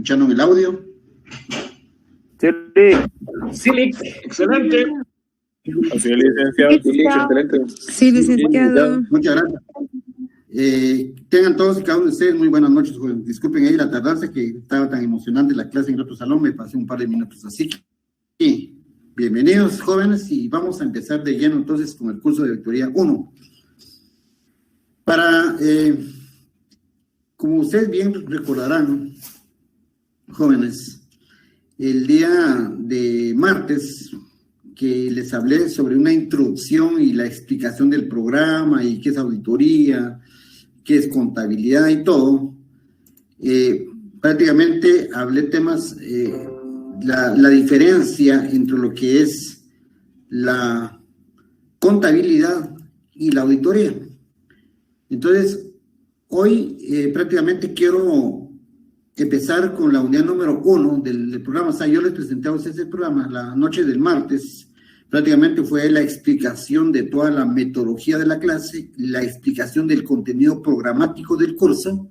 escucharon el audio? Sí, excelente. Así es, licenciado. Sí, excelente. Sí, licenciado. Muchas gracias. Tengan todos y cada uno de ustedes muy buenas noches, jóvenes. Disculpen ahí la tardanza, que estaba tan emocionante la clase en el otro salón, me pasé un par de minutos. Así que, bienvenidos, jóvenes, y vamos a empezar de lleno entonces con el curso de auditoría 1. Como ustedes bien recordarán, jóvenes, el día de martes que les hablé sobre una introducción y la explicación del programa y qué es auditoría, qué es contabilidad y todo, prácticamente hablé temas, la diferencia entre lo que es la contabilidad y la auditoría. Entonces, hoy prácticamente quiero empezar con la unidad número 1 del programa. O sea, yo les presenté a ustedes el programa la noche del martes. Prácticamente fue la explicación de toda la metodología de la clase, la explicación del contenido programático del curso.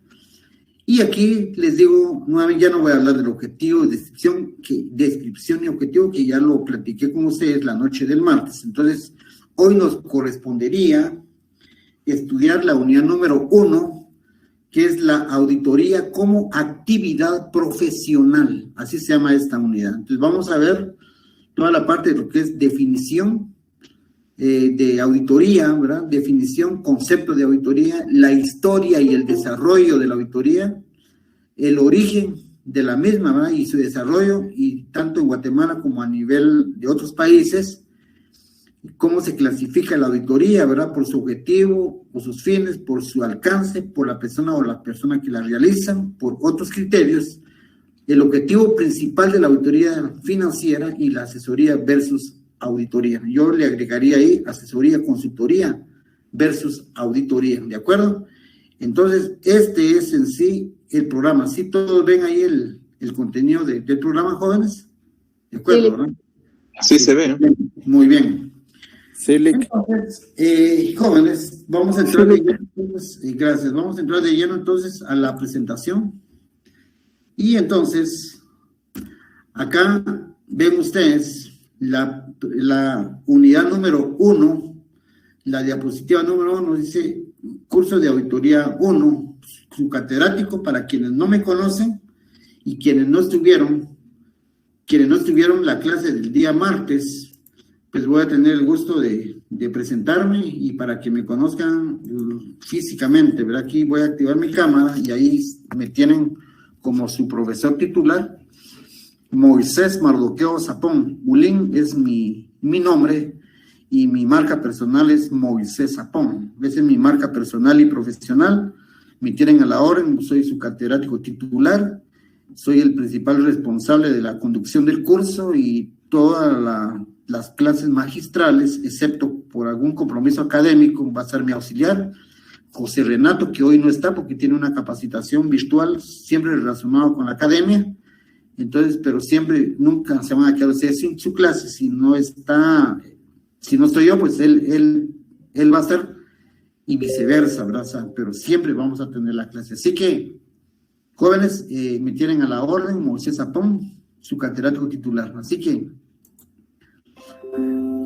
Y aquí les digo, nuevamente, ya no voy a hablar del objetivo, descripción y objetivo, que ya lo platiqué con ustedes la noche del martes. Entonces, hoy nos correspondería estudiar la unidad número 1, que es la auditoría como actividad profesional. Así se llama esta unidad. Entonces, vamos a ver toda la parte de lo que es definición de auditoría, ¿verdad? Definición, concepto de auditoría, la historia y el desarrollo de la auditoría, el origen de la misma, ¿verdad? Y su desarrollo, y tanto en Guatemala como a nivel de otros países, cómo se clasifica la auditoría, ¿verdad? Por su objetivo, por sus fines, por su alcance, por la persona o la persona que la realizan, por otros criterios, el objetivo principal de la auditoría financiera y la asesoría versus auditoría. Yo le agregaría ahí asesoría, consultoría versus auditoría, ¿de acuerdo? Entonces, este es en sí el programa. ¿Sí todos ven ahí el contenido del programa, jóvenes? ¿De acuerdo, verdad? Sí, se ve, ¿no? Muy bien. Sí, entonces, jóvenes, vamos a entrar de lleno, entonces, gracias, vamos a entrar de lleno entonces a la presentación. Y entonces, acá ven ustedes la unidad número 1, la diapositiva número 1, dice curso de auditoría 1, su catedrático, para quienes no me conocen y quienes no estuvieron la clase del día martes, pues voy a tener el gusto de presentarme, y para que me conozcan físicamente, ¿verdad? Aquí voy a activar mi cámara y ahí me tienen como su profesor titular, Moisés Mardoqueo Zapón. Ulín es mi nombre y mi marca personal es Moisés Zapón. Esa es mi marca personal y profesional. Me tienen a la orden, soy su catedrático titular, soy el principal responsable de la conducción del curso y todas las clases magistrales, excepto por algún compromiso académico, va a ser mi auxiliar, José Renato, que hoy no está porque tiene una capacitación virtual, siempre relacionado con la academia. Entonces, pero siempre, nunca se van a quedar ustedes sin su clase. Si no estoy yo, pues él va a estar, y viceversa, ¿verdad? Pero siempre vamos a tener la clase. Así que, jóvenes, me tienen a la orden, Moisés Zapón, su catedrático titular. Así que,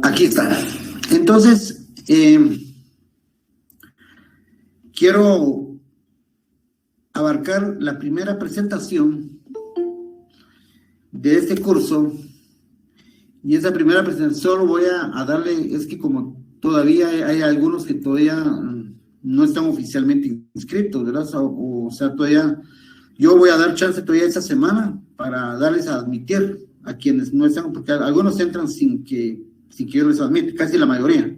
aquí está. Entonces, quiero abarcar la primera presentación de este curso, y esa primera presentación solo voy a darle, es que como todavía hay algunos que todavía no están oficialmente inscritos, ¿verdad? O sea, todavía, yo voy a dar chance todavía esta semana para darles a admitir a quienes no están, porque algunos entran sin que yo les admita, casi la mayoría.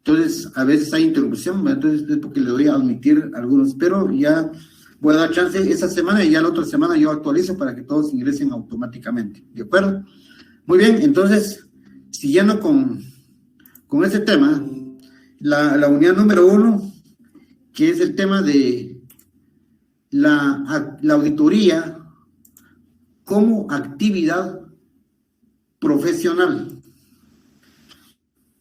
Entonces, a veces hay interrupción, ¿verdad? Entonces es porque le doy a admitir a algunos, pero ya voy a dar chance esta semana y ya la otra semana yo actualizo para que todos ingresen automáticamente, ¿de acuerdo? Muy bien, entonces, siguiendo con ese tema, la unidad número 1, que es el tema de la auditoría como actividad profesional.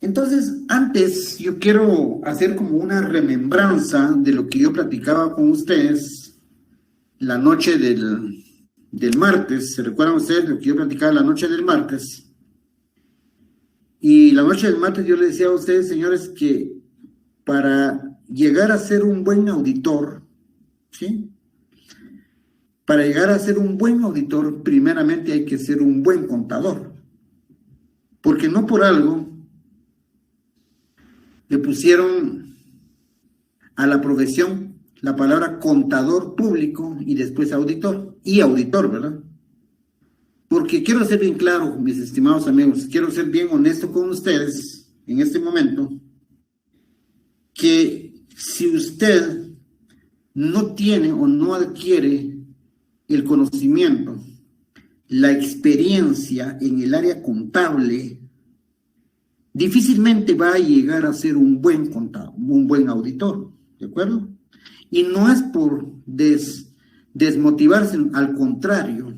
Entonces, antes yo quiero hacer como una remembranza de lo que yo platicaba con ustedes la noche del martes. ¿Se recuerdan ustedes lo que yo platicaba la noche del martes? Y la noche del martes yo les decía a ustedes, señores, que para llegar a ser un buen auditor, ¿sí? Para llegar a ser un buen auditor, primeramente hay que ser un buen contador. Porque no por algo le pusieron a la profesión la palabra contador público y después auditor. Y auditor, ¿verdad? Porque quiero ser bien claro, mis estimados amigos, quiero ser bien honesto con ustedes en este momento, que si usted no tiene o no adquiere el conocimiento, la experiencia en el área contable, difícilmente va a llegar a ser un buen contador, un buen auditor, ¿de acuerdo? Y no es por desmotivarse, al contrario.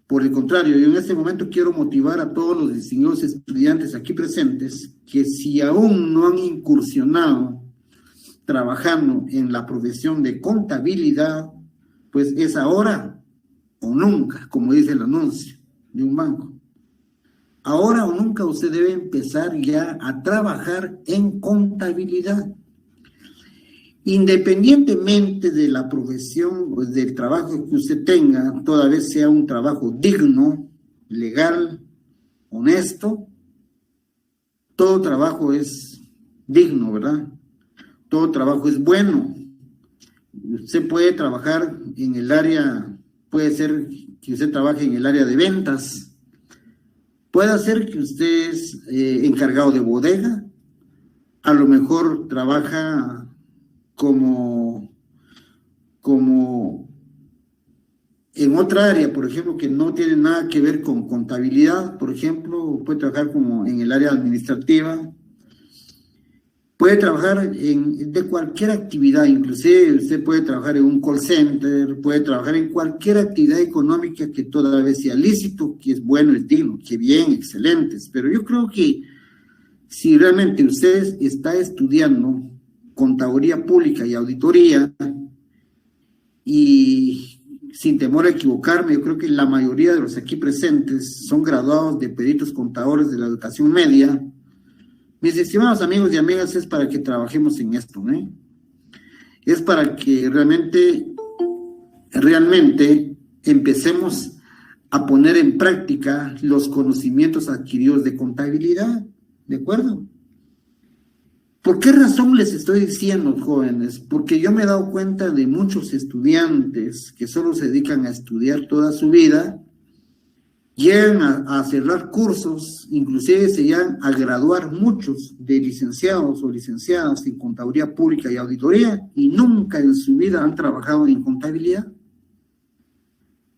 Por el contrario, yo en este momento quiero motivar a todos los distinguidos estudiantes aquí presentes que si aún no han incursionado trabajando en la profesión de contabilidad, pues es ahora o nunca, como dice el anuncio de un banco. Ahora o nunca usted debe empezar ya a trabajar en contabilidad. Independientemente de la profesión o del trabajo que usted tenga, toda vez sea un trabajo digno, legal, honesto, todo trabajo es digno, ¿verdad? Todo trabajo es bueno. Usted puede trabajar en el área, puede ser que usted trabaje en el área de ventas, puede ser que usted es encargado de bodega, a lo mejor trabaja como en otra área, por ejemplo, que no tiene nada que ver con contabilidad, por ejemplo, puede trabajar como en el área administrativa, puede trabajar de cualquier actividad, inclusive usted puede trabajar en un call center, puede trabajar en cualquier actividad económica que toda vez sea lícito, que es bueno, es digno, que bien, excelentes, pero yo creo que si realmente usted está estudiando contaduría pública y auditoría, y sin temor a equivocarme, yo creo que la mayoría de los aquí presentes son graduados de peritos contadores de la educación media. Mis estimados amigos y amigas, es para que trabajemos en esto, ¿eh? Es para que realmente empecemos a poner en práctica los conocimientos adquiridos de contabilidad, ¿de acuerdo? ¿Por qué razón les estoy diciendo, jóvenes? Porque yo me he dado cuenta de muchos estudiantes que solo se dedican a estudiar toda su vida, llegan a cerrar cursos, inclusive se llegan a graduar muchos de licenciados o licenciadas en contaduría pública y auditoría y nunca en su vida han trabajado en contabilidad.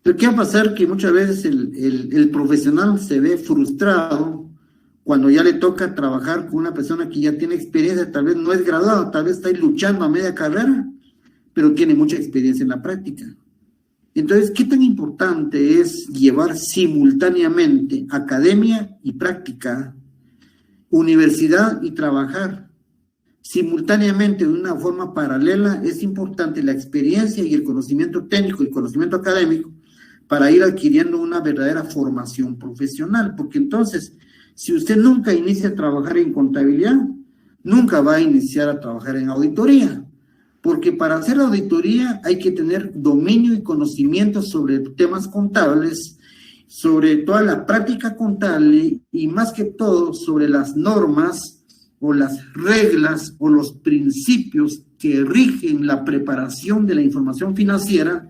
Pero ¿qué va a pasar? Que muchas veces el profesional se ve frustrado cuando ya le toca trabajar con una persona que ya tiene experiencia, tal vez no es graduado, tal vez está ahí luchando a media carrera, pero tiene mucha experiencia en la práctica. Entonces, ¿qué tan importante es llevar simultáneamente academia y práctica, universidad y trabajar? Simultáneamente, de una forma paralela, es importante la experiencia y el conocimiento técnico y conocimiento académico para ir adquiriendo una verdadera formación profesional, porque entonces, si usted nunca inicia a trabajar en contabilidad, nunca va a iniciar a trabajar en auditoría, porque para hacer auditoría hay que tener dominio y conocimiento sobre temas contables, sobre toda la práctica contable y más que todo sobre las normas o las reglas o los principios que rigen la preparación de la información financiera.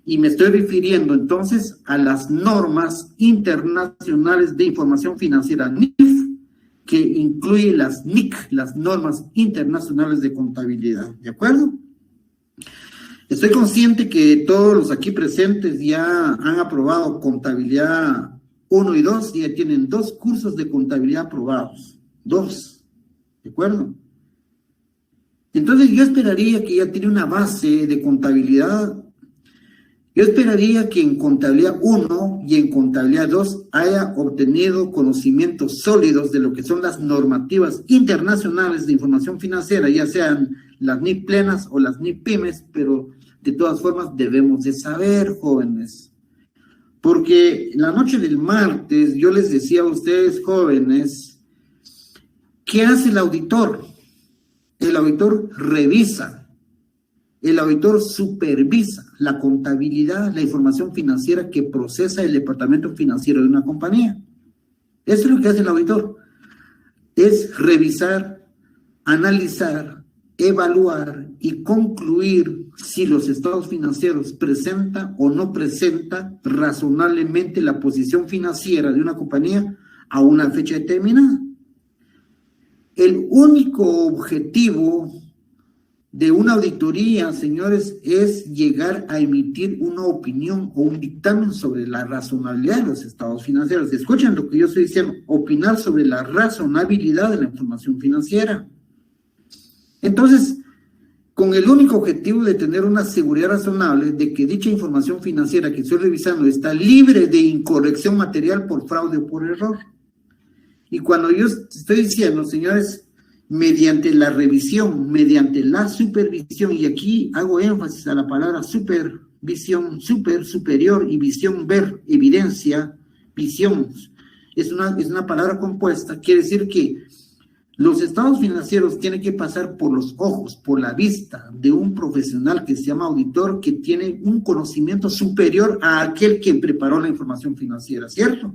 Y me estoy refiriendo entonces a las normas internacionales de información financiera NIF, que incluye las NIC, las normas internacionales de contabilidad, ¿de acuerdo? Estoy consciente que todos los aquí presentes ya han aprobado contabilidad 1 y 2, y ya tienen 2 cursos de contabilidad aprobados, 2, ¿de acuerdo? Entonces yo esperaría que ya tiene una base de contabilidad. Yo esperaría que en contabilidad 1 y en contabilidad 2 haya obtenido conocimientos sólidos de lo que son las normativas internacionales de información financiera, ya sean las NIP plenas o las NIP pymes, pero de todas formas debemos de saber, jóvenes, Porque la noche del martes yo les decía a ustedes jóvenes, ¿qué hace el auditor? El auditor revisa, el auditor supervisa la contabilidad, la información financiera que procesa el departamento financiero de una compañía. Eso es lo que hace el auditor, es revisar, analizar, evaluar y concluir si los estados financieros presentan o no presentan razonablemente la posición financiera de una compañía a una fecha determinada. El único objetivo de una auditoría, señores, es llegar a emitir una opinión o un dictamen sobre la razonabilidad de los estados financieros. Escuchen lo que yo estoy diciendo, opinar sobre la razonabilidad de la información financiera. Entonces, con el único objetivo de tener una seguridad razonable de que dicha información financiera que estoy revisando está libre de incorrección material por fraude o por error. Y cuando yo estoy diciendo, señores, mediante la revisión, mediante la supervisión, y aquí hago énfasis a la palabra supervisión, superior, y visión, ver, evidencia, visión, es una palabra compuesta, quiere decir que los estados financieros tienen que pasar por los ojos, por la vista de un profesional que se llama auditor, que tiene un conocimiento superior a aquel que preparó la información financiera, ¿cierto?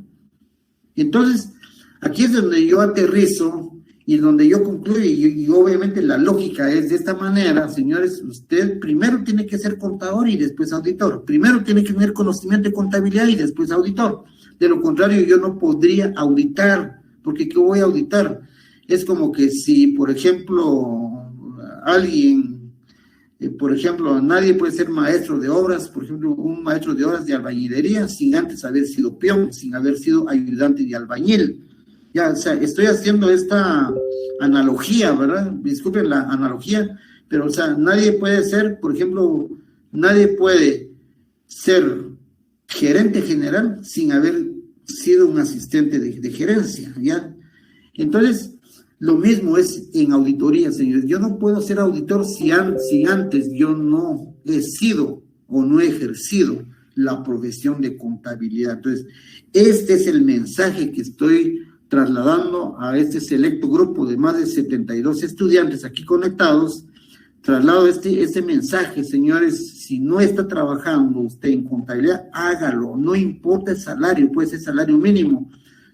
Entonces, aquí es donde yo aterrizo y donde yo concluyo, y obviamente la lógica es de esta manera, señores, usted primero tiene que ser contador y después auditor, primero tiene que tener conocimiento de contabilidad y después auditor, de lo contrario yo no podría auditar, porque ¿qué voy a auditar? Es como que si, por ejemplo, alguien, nadie puede ser maestro de obras, por ejemplo, un maestro de obras de albañilería sin antes haber sido peón, sin haber sido ayudante de albañil. Ya, o sea, estoy haciendo esta analogía, ¿verdad? Disculpen la analogía, pero, o sea, nadie puede ser, por ejemplo, nadie puede ser gerente general sin haber sido un asistente de gerencia, ¿ya? Entonces, lo mismo es en auditoría, señores. Yo no puedo ser auditor si antes yo no he sido o no he ejercido la profesión de contabilidad. Entonces, este es el mensaje que estoy trasladando a este selecto grupo de más de 72 estudiantes aquí conectados. Traslado este mensaje, señores. Si no está trabajando usted en contabilidad, hágalo. No importa el salario, puede ser salario mínimo.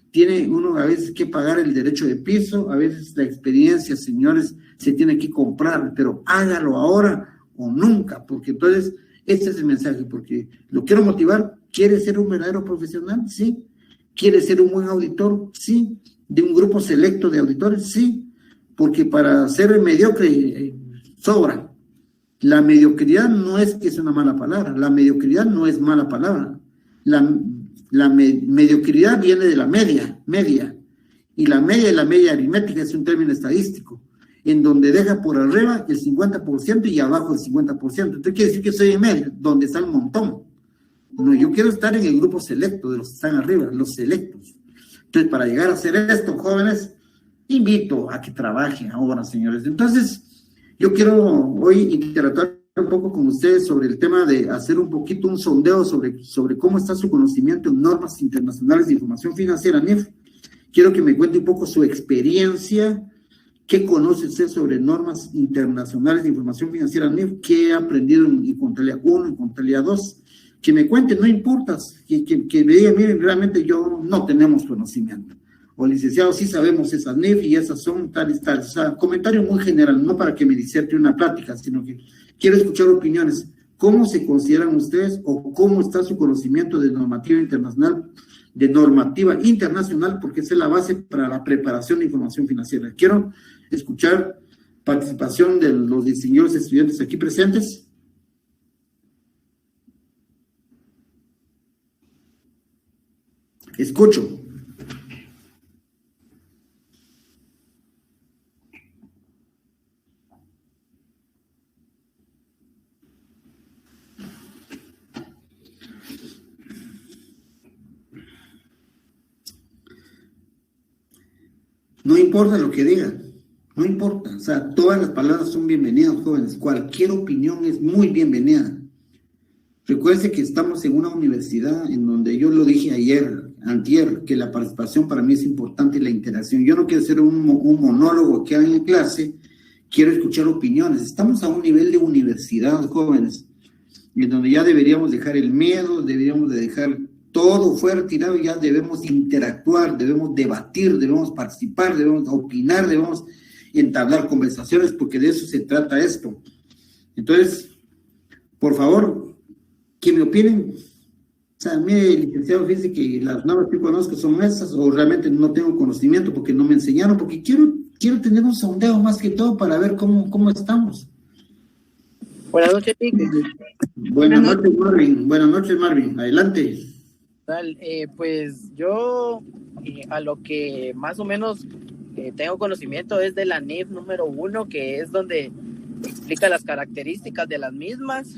Tiene uno a veces que pagar el derecho de piso, a veces la experiencia, señores, se tiene que comprar, pero hágalo ahora o nunca, porque entonces este es el mensaje, porque lo quiero motivar. ¿Quiere ser un verdadero profesional? Sí. ¿Quiere ser un buen auditor? Sí. ¿De un grupo selecto de auditores? Sí. Porque para ser mediocre sobra. La mediocridad no es que es una mala palabra, la mediocridad no es mala palabra. La mediocridad viene de la media, y la media aritmética es un término estadístico, en donde deja por arriba el 50% y abajo el 50%. Entonces quiere decir que soy en medio, donde está el montón. No, yo quiero estar en el grupo selecto de los que están arriba, los selectos. Entonces, para llegar a hacer esto, jóvenes, invito a que trabajen ahora, señores. Entonces, yo quiero hoy interactuar un poco con ustedes sobre el tema de hacer un poquito un sondeo sobre cómo está su conocimiento en normas internacionales de información financiera, NIF. Quiero que me cuente un poco su experiencia, qué conoce usted sobre normas internacionales de información financiera, NIF, qué ha aprendido en contabilidad 1, en contabilidad 2, que me cuente, no importa, que me diga, miren, realmente yo no tenemos conocimiento. O licenciado, sí sabemos esas NIF y esas son tales. O sea, comentario muy general, no para que me diserte una plática, sino que quiero escuchar opiniones. ¿Cómo se consideran ustedes o cómo está su conocimiento de normativa internacional? Porque esa es la base para la preparación de información financiera. Quiero escuchar participación de los distinguidos estudiantes aquí presentes. Escucho. No importa lo que digan, no importa, o sea, todas las palabras son bienvenidas, jóvenes, cualquier opinión es muy bienvenida. Recuerde que estamos en una universidad en donde yo lo dije antier, que la participación para mí es importante y la interacción. Yo no quiero ser un monólogo que hagan en clase, quiero escuchar opiniones. Estamos a un nivel de universidad, jóvenes, en donde ya deberíamos dejar el miedo, deberíamos de dejar todo fuera tirado, ya debemos interactuar, debemos debatir, debemos participar, debemos opinar, debemos entablar conversaciones, porque de eso se trata esto. Entonces, por favor, que me opinen. O sea, mire, licenciado, fíjese que las normas que conozco son esas, o realmente no tengo conocimiento porque no me enseñaron, porque quiero tener un sondeo más que todo para ver cómo estamos. Buenas noches, Vic. Buenas noches, Marvin. Buenas noches, Marvin. Adelante. Pues yo a lo que más o menos tengo conocimiento es de la NIF número 1, que es donde explica las características de las mismas,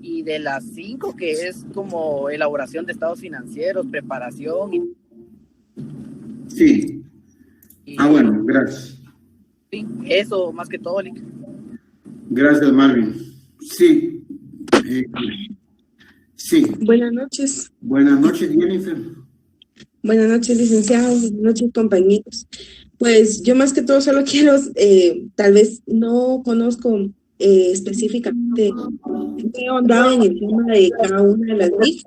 y de las 5, que es como elaboración de estados financieros, preparación. Sí. Bueno, gracias. Sí, eso más que todo, Lic. Gracias, Marvin. Sí. Sí. Buenas noches. Buenas noches, Jennifer. Buenas noches, licenciado. Buenas noches, compañeros. Pues yo más que todo solo quiero, tal vez no conozco específicamente, he ahondado en el tema de cada una de las NIF,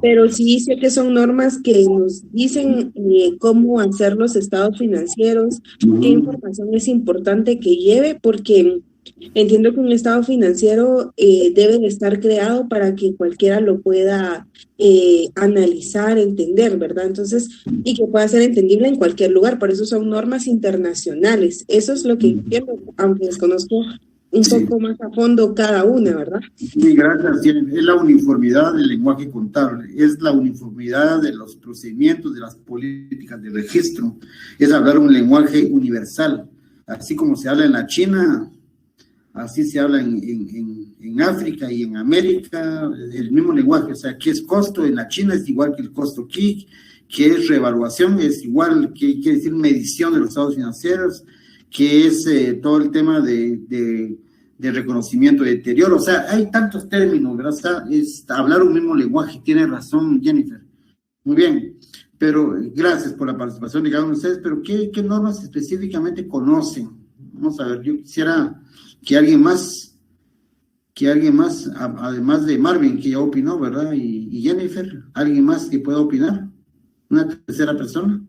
pero sí sé que son normas que nos dicen cómo hacer los estados financieros, qué información es importante que lleve, porque entiendo que un estado financiero debe de estar creado para que cualquiera lo pueda analizar, entender, ¿verdad? Entonces, y que pueda ser entendible en cualquier lugar, por eso son normas internacionales. Eso es lo que entiendo, aunque desconozco un poco más a fondo cada una, ¿verdad? Sí, gracias. Es la uniformidad del lenguaje contable, es la uniformidad de los procedimientos, de las políticas de registro, es hablar un lenguaje universal, así como se habla en la China, así se habla en África y en América, el mismo lenguaje. O sea, ¿qué es costo? En la China es igual que el costo aquí, ¿qué es revaluación? Es igual, ¿qué quiere decir medición de los estados financieros? ¿Qué es todo el tema de reconocimiento de deterioro? O sea, hay tantos términos, ¿verdad? Es hablar un mismo lenguaje. Tiene razón, Jennifer. Muy bien, pero gracias por la participación de cada uno de ustedes, pero ¿qué normas específicamente conocen? Vamos a ver, yo quisiera que alguien más, además de Marvin, que ya opinó, ¿verdad? Y Jennifer, alguien más que pueda opinar, una tercera persona.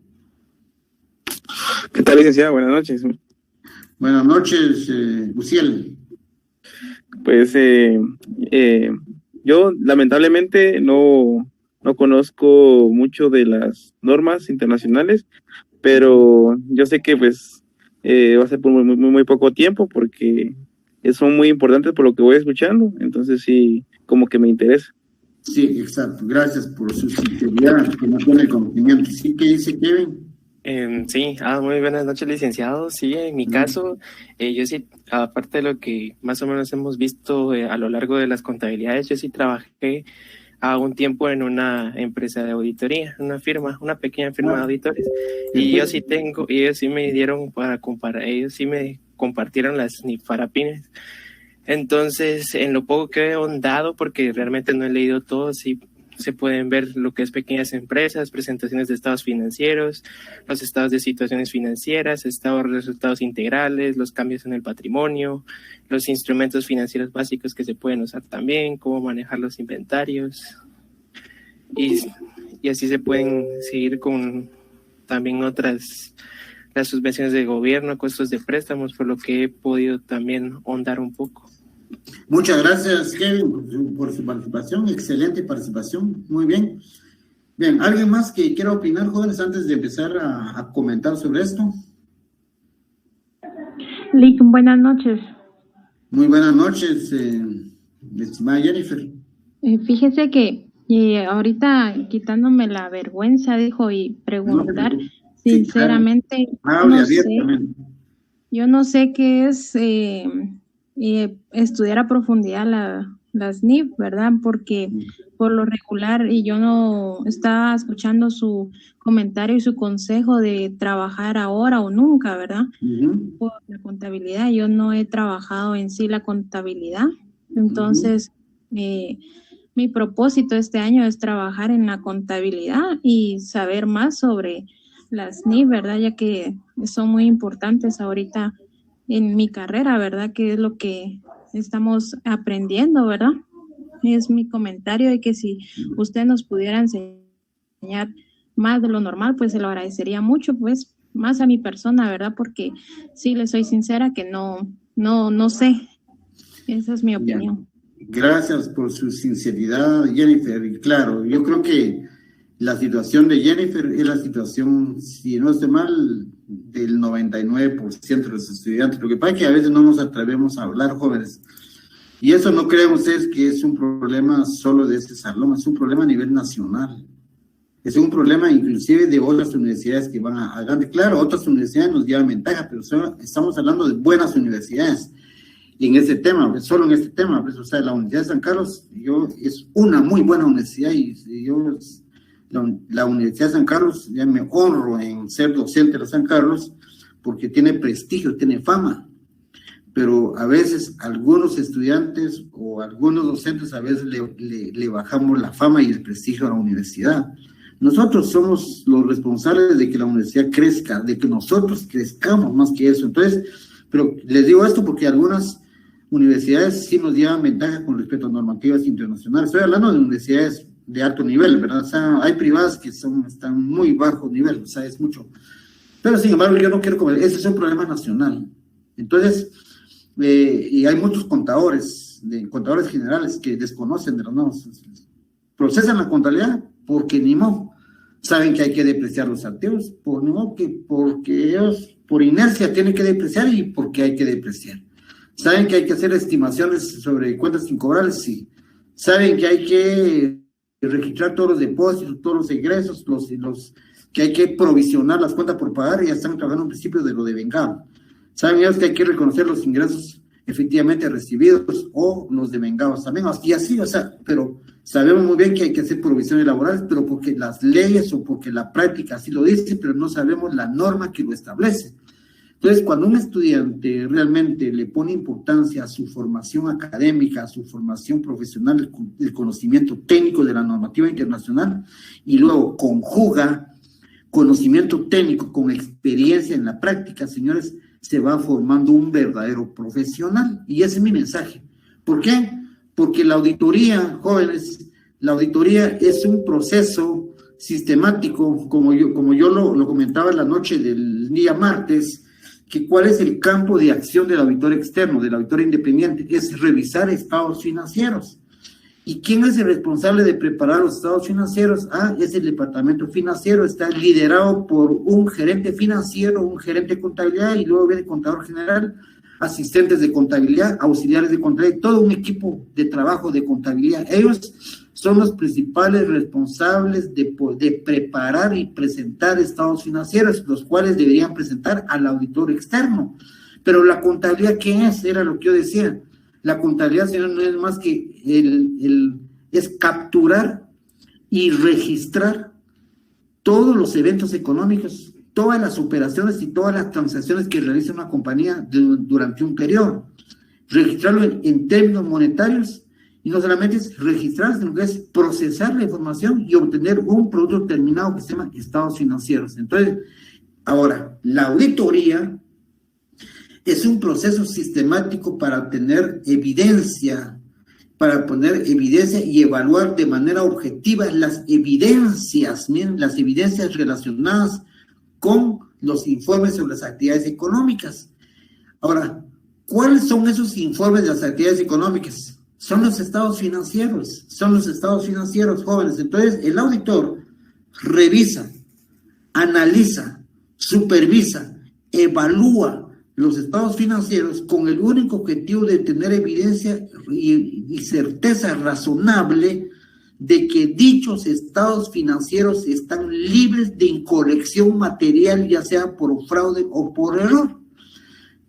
¿Qué tal, licenciado? Buenas noches. Buenas noches, Uciel. Pues yo lamentablemente no conozco mucho de las normas internacionales, pero yo sé que pues va a ser por muy poco tiempo, porque son muy importantes por lo que voy escuchando, entonces sí, como que me interesa. Sí, exacto. Gracias por su sinceridad, que no tiene conocimiento. ¿Sí? ¿Qué dice Kevin? Sí, muy buenas noches, licenciado. Sí, en mi caso, yo sí, aparte de lo que más o menos hemos visto a lo largo de las contabilidades, yo sí trabajé un tiempo en una empresa de auditoría, una pequeña firma de auditores, y yo sí ellos sí me dieron para comparar, ellos sí me compartieron las NIF-Farapines. Entonces, en lo poco que he ahondado, porque realmente no he leído todo, sí se pueden ver lo que es pequeñas empresas, presentaciones de estados financieros, los estados de situaciones financieras, estados de resultados integrales, los cambios en el patrimonio, los instrumentos financieros básicos que se pueden usar también, cómo manejar los inventarios, y así se pueden seguir con también otras, las subvenciones de gobierno, costos de préstamos, por lo que he podido también ahondar un poco. Muchas gracias, Kevin, por su participación. Excelente participación. Muy bien. Bien, ¿alguien más que quiera opinar, jóvenes, antes de empezar a comentar sobre esto? Listo, buenas noches. Muy buenas noches, estimada Jennifer. Fíjese que ahorita quitándome la vergüenza, dijo, y preguntar, sinceramente, yo no sé qué es estudiar a profundidad las NIF, ¿verdad? Porque por lo regular, y yo no estaba escuchando su comentario y su consejo de trabajar ahora o nunca, ¿verdad? Por la contabilidad, yo no he trabajado en sí la contabilidad, entonces mi propósito este año es trabajar en la contabilidad y saber más sobre las NIF, ¿verdad? Ya que son muy importantes ahorita en mi carrera, ¿verdad? Que es lo que estamos aprendiendo, ¿verdad? Es mi comentario de que si usted nos pudiera enseñar más de lo normal, pues se lo agradecería mucho, pues más a mi persona, ¿verdad? Porque sí, le soy sincera que no sé. Esa es mi opinión. Gracias por su sinceridad, Jennifer. Y claro, yo creo que la situación de Jennifer es la situación, si no estoy mal, del 99% de los estudiantes. Lo que pasa es que a veces no nos atrevemos a hablar, jóvenes. Y eso no creen ustedes que es un problema solo de este salón, es un problema a nivel nacional. Es un problema inclusive de otras universidades que van a ganar. Claro, otras universidades nos llevan ventaja, pero estamos hablando de buenas universidades. Y en este tema, pues, solo en este tema, pues, o sea, la Universidad de San Carlos, es una muy buena universidad y la Universidad de San Carlos, ya me honro en ser docente de San Carlos, porque tiene prestigio, tiene fama, pero a veces algunos estudiantes o algunos docentes a veces le bajamos la fama y el prestigio a la universidad. Nosotros somos los responsables de que la universidad crezca, de que nosotros crezcamos más que eso. Entonces, pero les digo esto porque algunas universidades sí nos llevan ventaja con respecto a normativas internacionales. Estoy hablando de universidades de alto nivel, ¿verdad? O sea, hay privadas que están muy bajo nivel, o sea, es mucho. Pero sin embargo, yo no quiero comer, ese es un problema nacional. Entonces, y hay muchos contadores generales que desconocen de los nuevos. Procesan la contabilidad porque ni modo. Saben que hay que depreciar los activos, porque ellos por inercia tienen que depreciar y porque hay que depreciar. Saben que hay que hacer estimaciones sobre cuentas incobrables, sí. Saben que hay que registrar todos los depósitos, todos los ingresos, que hay que provisionar las cuentas por pagar, y ya están trabajando en principio de lo de vengado. Saben ellos que hay que reconocer los ingresos efectivamente recibidos o los devengados también, y así, o sea, pero sabemos muy bien que hay que hacer provisiones laborales, pero porque las leyes o porque la práctica así lo dice, pero no sabemos la norma que lo establece. Entonces, cuando un estudiante realmente le pone importancia a su formación académica, a su formación profesional, el conocimiento técnico de la normativa internacional, y luego conjuga conocimiento técnico con experiencia en la práctica, señores, se va formando un verdadero profesional. Y ese es mi mensaje. ¿Por qué? Porque la auditoría, jóvenes, la auditoría es un proceso sistemático, como yo lo comentaba la noche del día martes, que cuál es el campo de acción del auditor externo, del auditor independiente, es revisar estados financieros. ¿Y quién es el responsable de preparar los estados financieros? Es el departamento financiero, está liderado por un gerente financiero, un gerente de contabilidad, y luego viene el contador general, asistentes de contabilidad, auxiliares de contabilidad, todo un equipo de trabajo de contabilidad. Ellos son los principales responsables de preparar y presentar estados financieros, los cuales deberían presentar al auditor externo. Pero la contabilidad, ¿qué es? Era lo que yo decía. La contabilidad, señor, no es más que es capturar y registrar todos los eventos económicos, todas las operaciones y todas las transacciones que realiza una compañía durante un periodo. Registrarlo en términos monetarios, y no solamente es registrar, sino que es procesar la información y obtener un producto terminado que se llama estados financieros. Entonces, ahora, la auditoría es un proceso sistemático para obtener evidencia, y evaluar de manera objetiva las evidencias, miren, las evidencias relacionadas con los informes sobre las actividades económicas. Ahora, ¿cuáles son esos informes de las actividades económicas? Son los estados financieros, jóvenes. Entonces, el auditor revisa, analiza, supervisa, evalúa los estados financieros con el único objetivo de tener evidencia y certeza razonable de que dichos estados financieros están libres de incorrección material, ya sea por fraude o por error.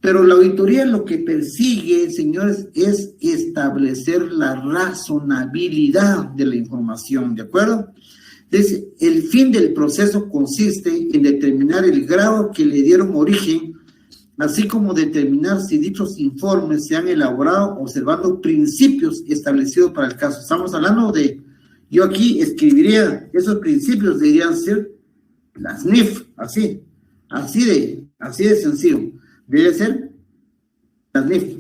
Pero la auditoría lo que persigue, señores, es establecer la razonabilidad de la información, ¿de acuerdo? Entonces, el fin del proceso consiste en determinar el grado que le dieron origen así como determinar si dichos informes se han elaborado observando principios establecidos para el caso. Estamos hablando de, yo aquí escribiría, esos principios deberían ser las NIF, así de sencillo. Debe ser las NIF.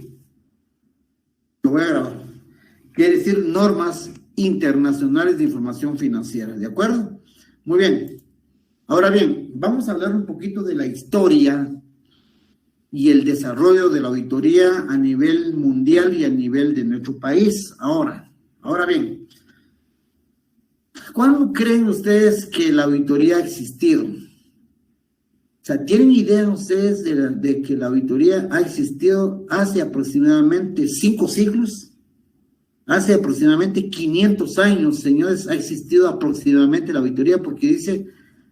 Lo voy a grabar. Quiere decir normas internacionales de información financiera, ¿de acuerdo? Muy bien. Ahora bien, vamos a hablar un poquito de la historia y el desarrollo de la auditoría a nivel mundial y a nivel de nuestro país. Ahora bien, ¿cuándo creen ustedes que la auditoría ha existido? O sea, ¿tienen idea ustedes de que la auditoría ha existido hace aproximadamente 5 siglos? Hace aproximadamente 500 años, señores, ha existido aproximadamente la auditoría, porque dice,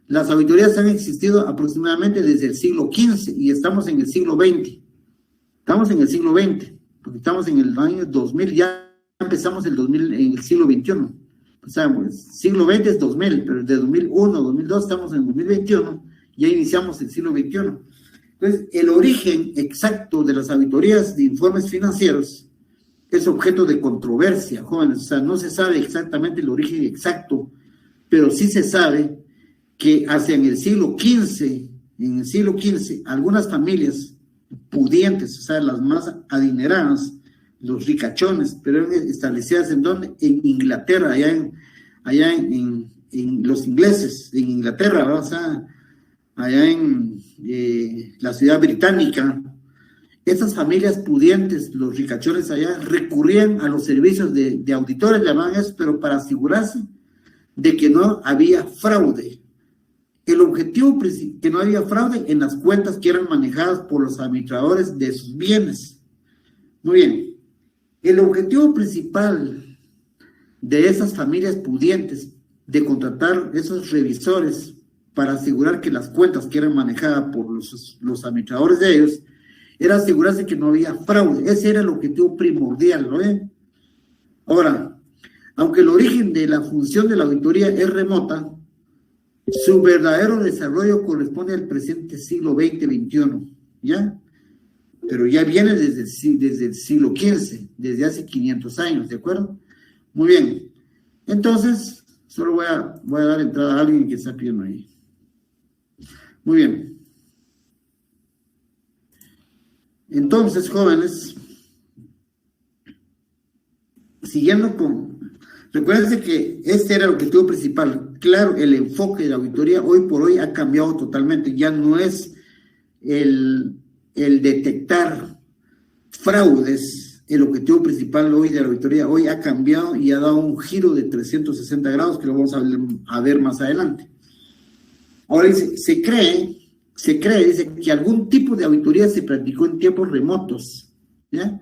las auditorías han existido aproximadamente desde el siglo XV y estamos en el siglo XX. Estamos en el siglo XX, porque estamos en el año 2000, ya empezamos el 2000 en el siglo XXI. O sea, el siglo XX es 2000, pero desde 2001, 2002 estamos en 2021, ya iniciamos el siglo XXI. Entonces, el origen exacto de las auditorías de informes financieros es objeto de controversia, jóvenes. O sea, no se sabe exactamente el origen exacto, pero sí se sabe que hacia en el siglo XV, algunas familias pudientes, o sea, las más adineradas, los ricachones, pero eran establecidas ¿en dónde? En Inglaterra, allá en los ingleses, en Inglaterra, ¿verdad? O sea, allá en la ciudad británica. Esas familias pudientes, los ricachones allá, recurrían a los servicios de auditores, llamaban eso, pero para asegurarse de que no había fraude. El objetivo principal, que no había fraude en las cuentas que eran manejadas por los administradores de sus bienes. Muy bien. El objetivo principal de esas familias pudientes de contratar esos revisores para asegurar que las cuentas que eran manejadas por los administradores de ellos era asegurarse que no había fraude. Ese era el objetivo primordial, ¿no ven? Ahora, aunque el origen de la función de la auditoría es remota, su verdadero desarrollo corresponde al presente siglo XX-XXI, ¿ya? Pero ya viene desde el siglo XV, desde hace 500 años, ¿de acuerdo? Muy bien. Entonces, solo voy a dar entrada a alguien que está pidiendo ahí. Muy bien. Entonces, jóvenes, siguiendo recuérdense que este era el objetivo principal. Claro, el enfoque de la auditoría hoy por hoy ha cambiado totalmente. Ya no es el detectar fraudes. El objetivo principal hoy de la auditoría hoy ha cambiado y ha dado un giro de 360 grados que lo vamos a ver más adelante. Ahora dice, se cree, dice que algún tipo de auditoría se practicó en tiempos remotos, ¿ya?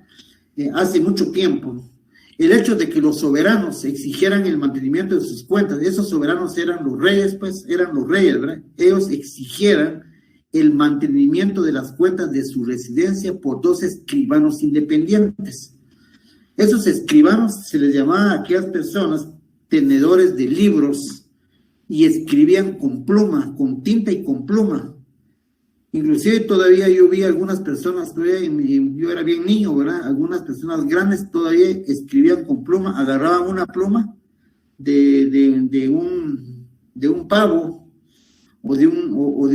Hace mucho tiempo. El hecho de que los soberanos exigieran el mantenimiento de sus cuentas, esos soberanos eran los reyes, ¿verdad? Ellos exigieran el mantenimiento de las cuentas de su residencia por 2 escribanos independientes. Esos escribanos se les llamaba a aquellas personas tenedores de libros y escribían con pluma, con tinta y con pluma. Inclusive todavía yo vi algunas personas, yo era bien niño, ¿verdad? Algunas personas grandes todavía escribían con pluma, agarraban una pluma de un pavo o de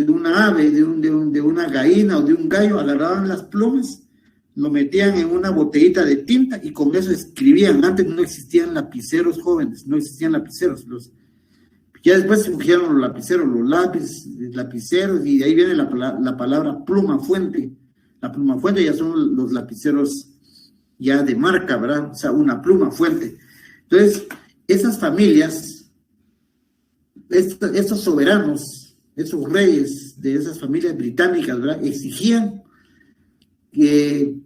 una ave, de una gallina o de un gallo, agarraban las plumas, lo metían en una botellita de tinta y con eso escribían. Antes no existían lapiceros, jóvenes, no existían lapiceros. Ya después surgieron los lapiceros, los lapiceros, y de ahí viene la palabra pluma fuente. La pluma fuente ya son los lapiceros ya de marca, ¿verdad? O sea, una pluma fuente. Entonces, esas familias, estos soberanos, esos reyes de esas familias británicas, ¿verdad? Exigían que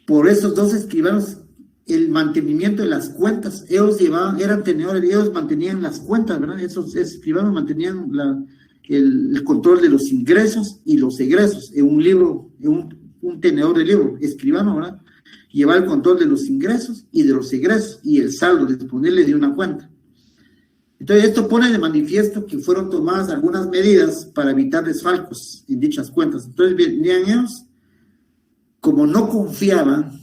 por esos 2 escribanos el mantenimiento de las cuentas. Ellos eran tenedores, ellos mantenían las cuentas, ¿verdad? Esos escribanos mantenían el control de los ingresos y los egresos. En un libro, un tenedor de libro, escribano, ¿verdad? Llevar el control de los ingresos y de los egresos y el saldo disponible de una cuenta. Entonces, esto pone de manifiesto que fueron tomadas algunas medidas para evitar desfalcos en dichas cuentas. Entonces, venían ellos como no confiaban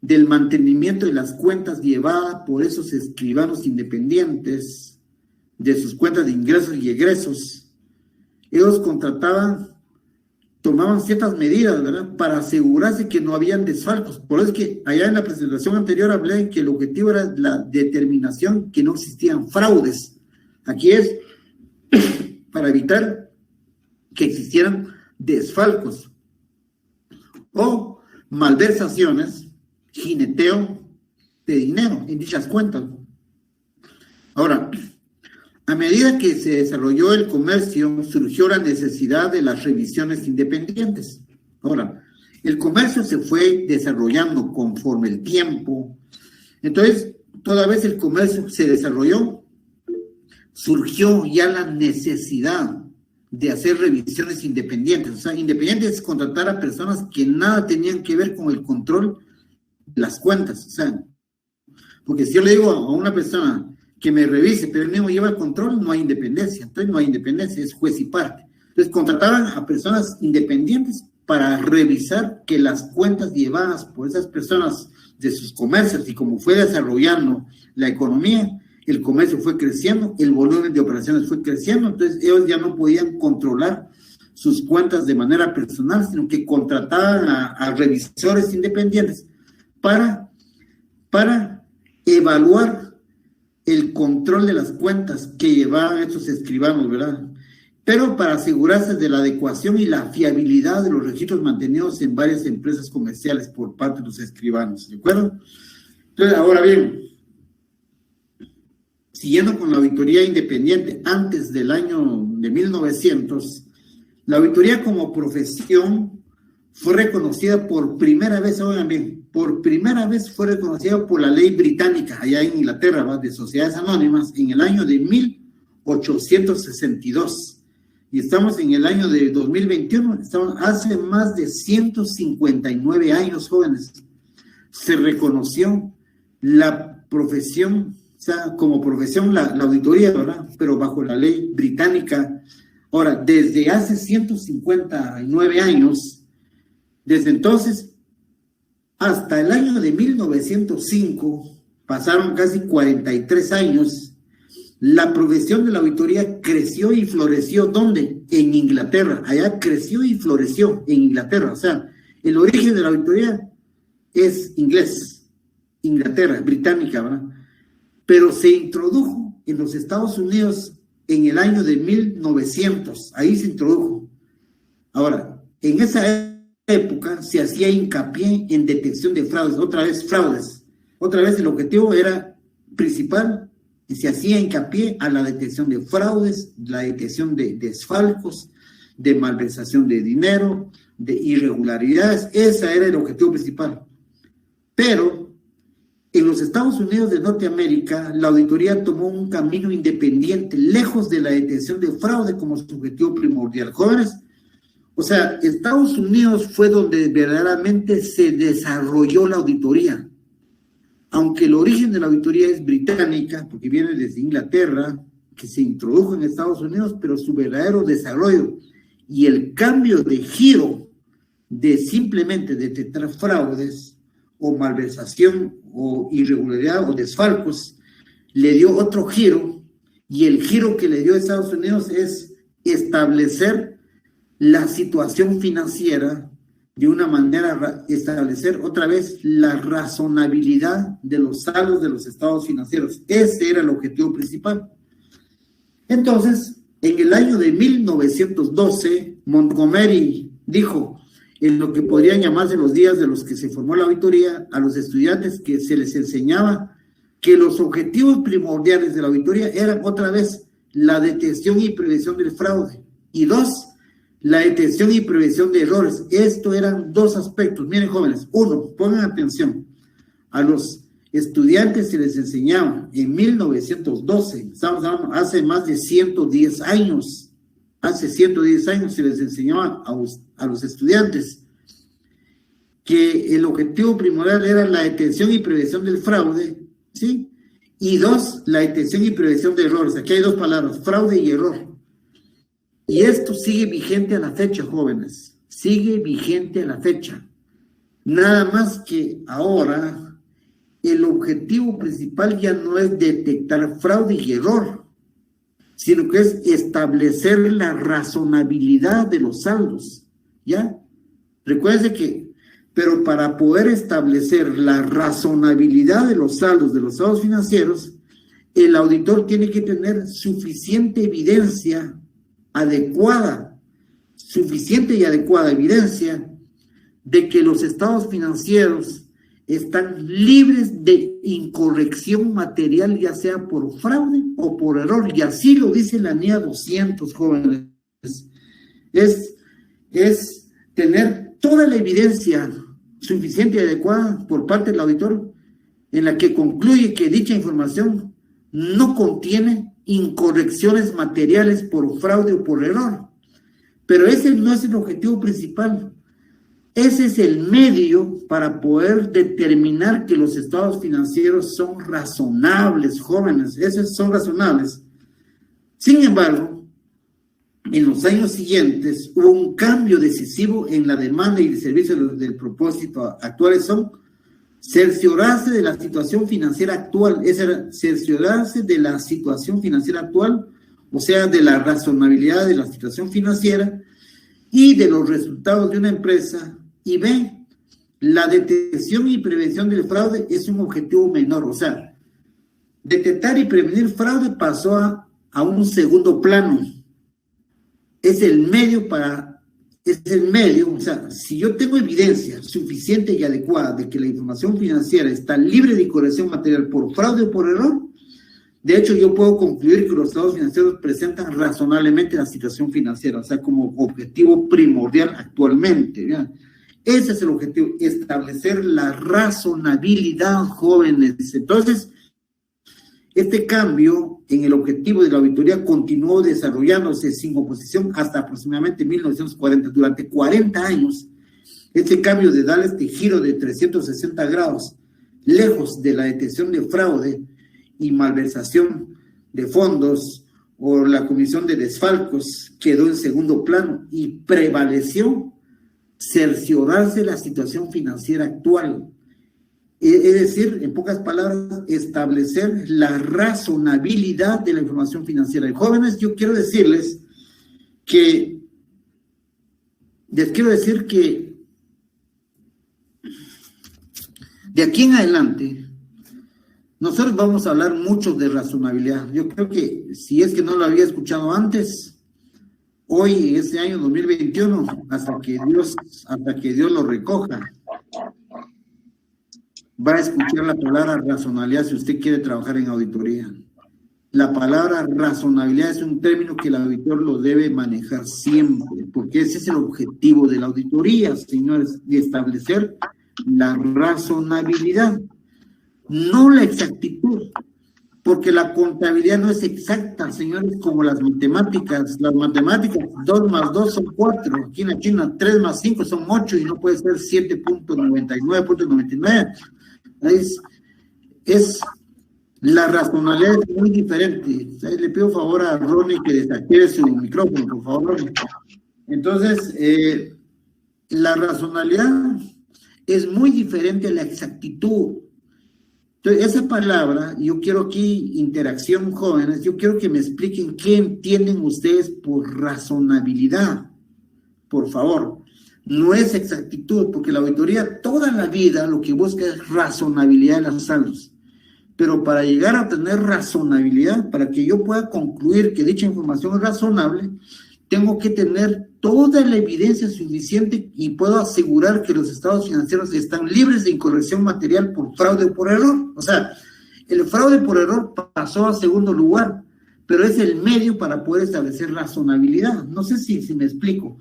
del mantenimiento de las cuentas llevadas por esos escribanos independientes, de sus cuentas de ingresos y egresos, ellos tomaban ciertas medidas, ¿verdad?, para asegurarse que no habían desfalcos. Por eso es que allá en la presentación anterior hablé que el objetivo era la determinación que no existían fraudes. Aquí es para evitar que existieran desfalcos o malversaciones, jineteo de dinero en dichas cuentas. Ahora, a medida que se desarrolló el comercio, surgió la necesidad de las revisiones independientes. Ahora, el comercio se fue desarrollando conforme el tiempo. Entonces, toda vez el comercio se desarrolló, surgió ya la necesidad de hacer revisiones independientes. O sea, independientes es contratar a personas que nada tenían que ver con el control de las cuentas. O sea, porque si yo le digo a una persona que me revise, pero él mismo lleva el control, no hay independencia. Entonces no hay independencia, es juez y parte. Entonces contrataban a personas independientes para revisar que las cuentas llevadas por esas personas de sus comercios, y como fue desarrollando la economía, el comercio fue creciendo, el volumen de operaciones fue creciendo, entonces ellos ya no podían controlar sus cuentas de manera personal, sino que contrataban a revisores independientes para evaluar el control de las cuentas que llevaban estos escribanos, ¿verdad? Pero para asegurarse de la adecuación y la fiabilidad de los registros mantenidos en varias empresas comerciales por parte de los escribanos, ¿de acuerdo? Entonces, ahora bien, siguiendo con la auditoría independiente, antes del año de 1900, la auditoría como profesión fue reconocida por primera vez, oigan bien, por primera vez fue reconocida por la ley británica, allá en Inglaterra, ¿va?, de sociedades anónimas, en el año de 1862. Y estamos en el año de 2021, estamos hace más de 159 años, jóvenes. Se reconoció la profesión, o sea, como profesión la auditoría, ¿verdad?, pero bajo la ley británica. Ahora, desde hace 159 años, desde entonces hasta el año de 1905, pasaron casi 43 años, la profesión de la auditoría creció y floreció. ¿Dónde? En Inglaterra. Allá creció y floreció en Inglaterra. O sea, el origen de la auditoría es inglés, Inglaterra, británica, ¿verdad? Pero se introdujo en los Estados Unidos en el año de 1900. Ahí se introdujo. Ahora, en esa época se hacía hincapié en detección de fraudes, otra vez el objetivo era principal, y se hacía hincapié a la detección de fraudes, la detección de desfalcos, de malversación de dinero, de irregularidades. Ese era el objetivo principal. Pero en los Estados Unidos de Norteamérica, la auditoría tomó un camino independiente, lejos de la detección de fraude como su objetivo primordial. Jóvenes, o sea, Estados Unidos fue donde verdaderamente se desarrolló la auditoría. Aunque el origen de la auditoría es británica, porque viene desde Inglaterra, que se introdujo en Estados Unidos, pero su verdadero desarrollo y el cambio de giro de simplemente detectar fraudes o malversación o irregularidad o desfalcos, le dio otro giro, y el giro que le dio a Estados Unidos es establecer la situación financiera de una manera, establecer otra vez la razonabilidad de los saldos de los estados financieros. Ese era el objetivo principal. Entonces, en el año de 1912, Montgomery dijo, en lo que podrían llamarse los días de los que se formó la auditoría, a los estudiantes que se les enseñaba que los objetivos primordiales de la auditoría eran otra vez la detección y prevención del fraude, y dos, la detección y prevención de errores. Esto eran dos aspectos. Miren, jóvenes, uno, pongan atención, a los estudiantes se les enseñaba en 1912, estamos hablando hace más de 110 años, hace 110 años se les enseñaba a los estudiantes que el objetivo primordial era la detección y prevención del fraude, ¿sí? Y dos, la detección y prevención de errores. Aquí hay dos palabras, fraude y error. Y esto sigue vigente a la fecha, jóvenes, sigue vigente a la fecha. Nada más que ahora el objetivo principal ya no es detectar fraude y error, sino que es establecer la razonabilidad de los saldos, ¿ya? Recuérdense que, pero para poder establecer la razonabilidad de los estados financieros, el auditor tiene que tener suficiente evidencia adecuada, suficiente y adecuada evidencia de que los estados financieros están libres de incorrección material, ya sea por fraude o por error, y así lo dice la NIA 200, jóvenes. Es tener toda la evidencia suficiente y adecuada por parte del auditor en la que concluye que dicha información no contiene incorrecciones materiales por fraude o por error. Pero ese no es el objetivo principal. Ese es el medio para poder determinar que los estados financieros son razonables, jóvenes, esos son razonables. Sin embargo, en los años siguientes hubo un cambio decisivo en la demanda y el servicio del propósito actuales son cerciorarse de la situación financiera actual, es cerciorarse de la situación financiera actual, o sea, de la razonabilidad de la situación financiera y de los resultados de una empresa. Y B, la detección y prevención del fraude es un objetivo menor. O sea, detectar y prevenir fraude pasó a un segundo plano. Es el medio, o sea, si yo tengo evidencia suficiente y adecuada de que la información financiera está libre de incorrección material por fraude o por error, de hecho yo puedo concluir que los estados financieros presentan razonablemente la situación financiera, o sea, como objetivo primordial actualmente, ¿ya? Ese es el objetivo, establecer la razonabilidad, jóvenes. Entonces, este cambio en el objetivo de la auditoría continuó desarrollándose sin oposición hasta aproximadamente 1940. Durante 40 años, este cambio de darle este giro de 360 grados, lejos de la detección de fraude y malversación de fondos o la comisión de desfalcos, quedó en segundo plano y prevaleció cerciorarse la situación financiera actual. Es decir, en pocas palabras, establecer la razonabilidad de la información financiera. Y jóvenes, yo quiero decirles que de aquí en adelante nosotros vamos a hablar mucho de razonabilidad. Yo creo que si es que no lo había escuchado antes, hoy, este año 2021, hasta que Dios lo recoja, va a escuchar la palabra razonabilidad si usted quiere trabajar en auditoría. La palabra razonabilidad es un término que el auditor lo debe manejar siempre, porque ese es el objetivo de la auditoría, señores, de establecer la razonabilidad, no la exactitud. Porque la contabilidad no es exacta, señores, como las matemáticas. Las matemáticas, 2 más 2 son 4. Aquí en China, 3 más 5 son 8 y no puede ser 7.99.99. Es la razonabilidad es muy diferente. Le pido favor a Ronnie que desactive su micrófono, por favor, Ronnie. Entonces, la razonabilidad es muy diferente a la exactitud. Entonces, esa palabra, yo quiero aquí interacción, jóvenes, yo quiero que me expliquen qué entienden ustedes por razonabilidad, por favor. No es exactitud, porque la auditoría toda la vida lo que busca es razonabilidad de los saldos. Pero para llegar a tener razonabilidad, para que yo pueda concluir que dicha información es razonable, tengo que tener toda la evidencia suficiente y puedo asegurar que los estados financieros están libres de incorrección material por fraude o por error. O sea, el fraude por error pasó a segundo lugar, pero es el medio para poder establecer razonabilidad. No sé si me explico,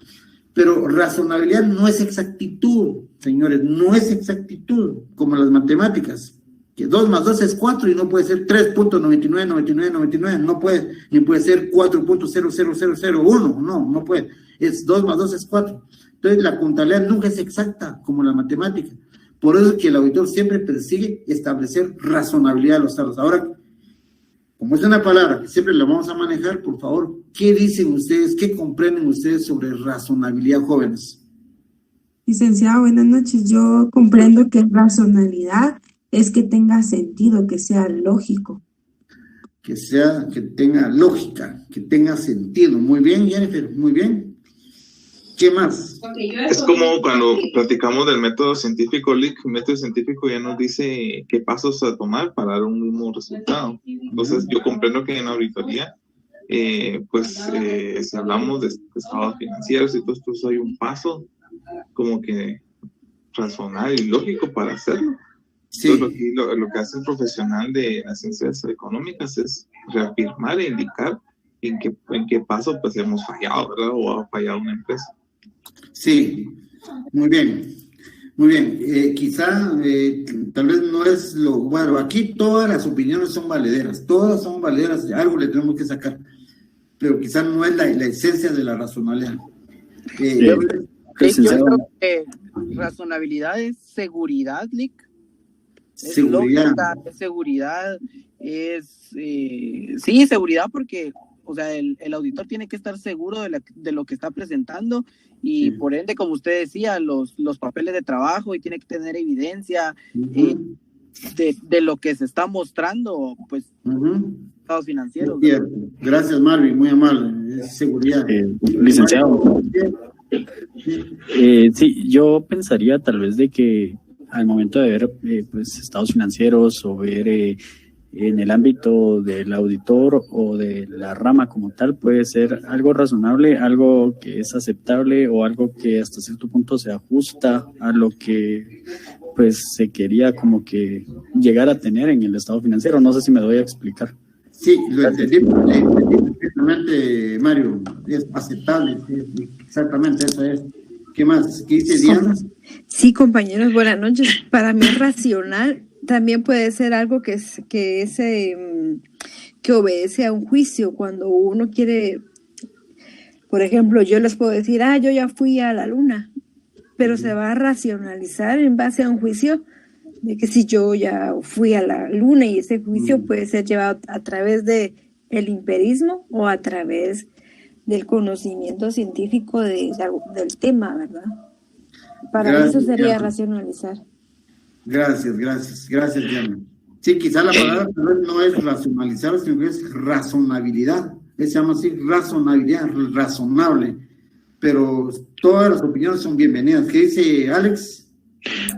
pero razonabilidad no es exactitud, señores, no es exactitud como las matemáticas. Que 2 más 2 es 4 y no puede ser 3.999999, no puede, ni puede ser 4.00001, no puede, es 2 más 2 es 4. Entonces la contabilidad nunca es exacta como la matemática, por eso es que el auditor siempre persigue establecer razonabilidad de los saldos. Ahora, como es una palabra que siempre la vamos a manejar, por favor, ¿qué dicen ustedes, qué comprenden ustedes sobre razonabilidad, jóvenes? Licenciado, buenas noches. Yo comprendo que racionalidad es que tenga sentido, que sea lógico. Que tenga lógica, que tenga sentido. Muy bien, Jennifer, muy bien. ¿Qué más? Es como cuando platicamos del método científico, Lick. El método científico ya nos dice qué pasos a tomar para dar un mismo resultado. Entonces, yo comprendo que en auditoría, si hablamos de estados financieros y todo esto, hay un paso como que razonable y lógico para hacerlo. Sí. Entonces, lo que hace el profesional de las ciencias económicas es reafirmar e indicar en qué paso pues hemos fallado, ¿verdad? O ha fallado una empresa. Sí, muy bien. Muy bien. Tal vez no es lo bueno. Aquí todas las opiniones son valederas. Todas son valederas. Algo le tenemos que sacar. Pero quizás no es la esencia de la razonabilidad. Yo creo que razonabilidad es seguridad, Lick. Es Seguridad. lógica, es seguridad, sí, seguridad porque, o sea, el auditor tiene que estar seguro de lo que está presentando y por ende, como usted decía, los papeles de trabajo y tiene que tener evidencia de lo que se está mostrando, pues, estados financieros. Gracias, Marvin, muy amable. Es seguridad. Licenciado. Sí, yo pensaría tal vez de que al momento de ver estados financieros o ver en el ámbito del auditor o de la rama como tal, puede ser algo razonable, algo que es aceptable o algo que hasta cierto punto se ajusta a lo que pues se quería como que llegar a tener en el estado financiero. No sé si me doy a explicar. Sí, lo entendí perfectamente, Mario. Es aceptable, sí, exactamente eso es. ¿Qué más? ¿Qué dice Diana? Sí, compañeros, buenas noches. Para mí racional también puede ser algo que obedece a un juicio. Cuando uno quiere, por ejemplo, yo les puedo decir, yo ya fui a la luna, pero se va a racionalizar en base a un juicio de que si yo ya fui a la luna, y ese juicio puede ser llevado a través de el empirismo o a través del conocimiento científico del tema, ¿verdad? Para eso sería racionalizar. Gracias, Diana. Sí, quizá la palabra no es racionalizar, sino que es razonabilidad. Se llama así, razonabilidad, razonable. Pero todas las opiniones son bienvenidas. ¿Qué dice Alex?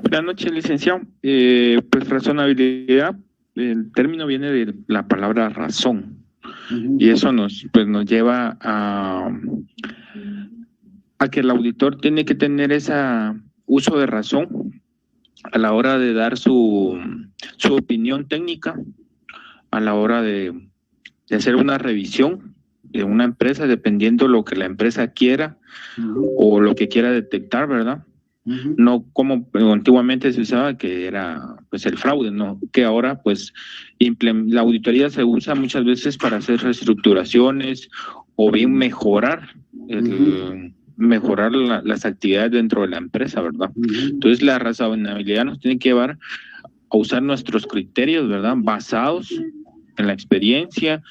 Buenas noches, licenciado. Pues razonabilidad, el término viene de la palabra razón. Y eso nos lleva a que el auditor tiene que tener ese uso de razón a la hora de dar su opinión técnica, a la hora de hacer una revisión de una empresa, dependiendo lo que la empresa quiera o lo que quiera detectar, ¿verdad? No como antiguamente se usaba, que era pues el fraude, no, que ahora pues la auditoría se usa muchas veces para hacer reestructuraciones o bien mejorar las actividades dentro de la empresa, ¿verdad? Entonces la razonabilidad nos tiene que llevar a usar nuestros criterios, ¿verdad? Basados en la experiencia,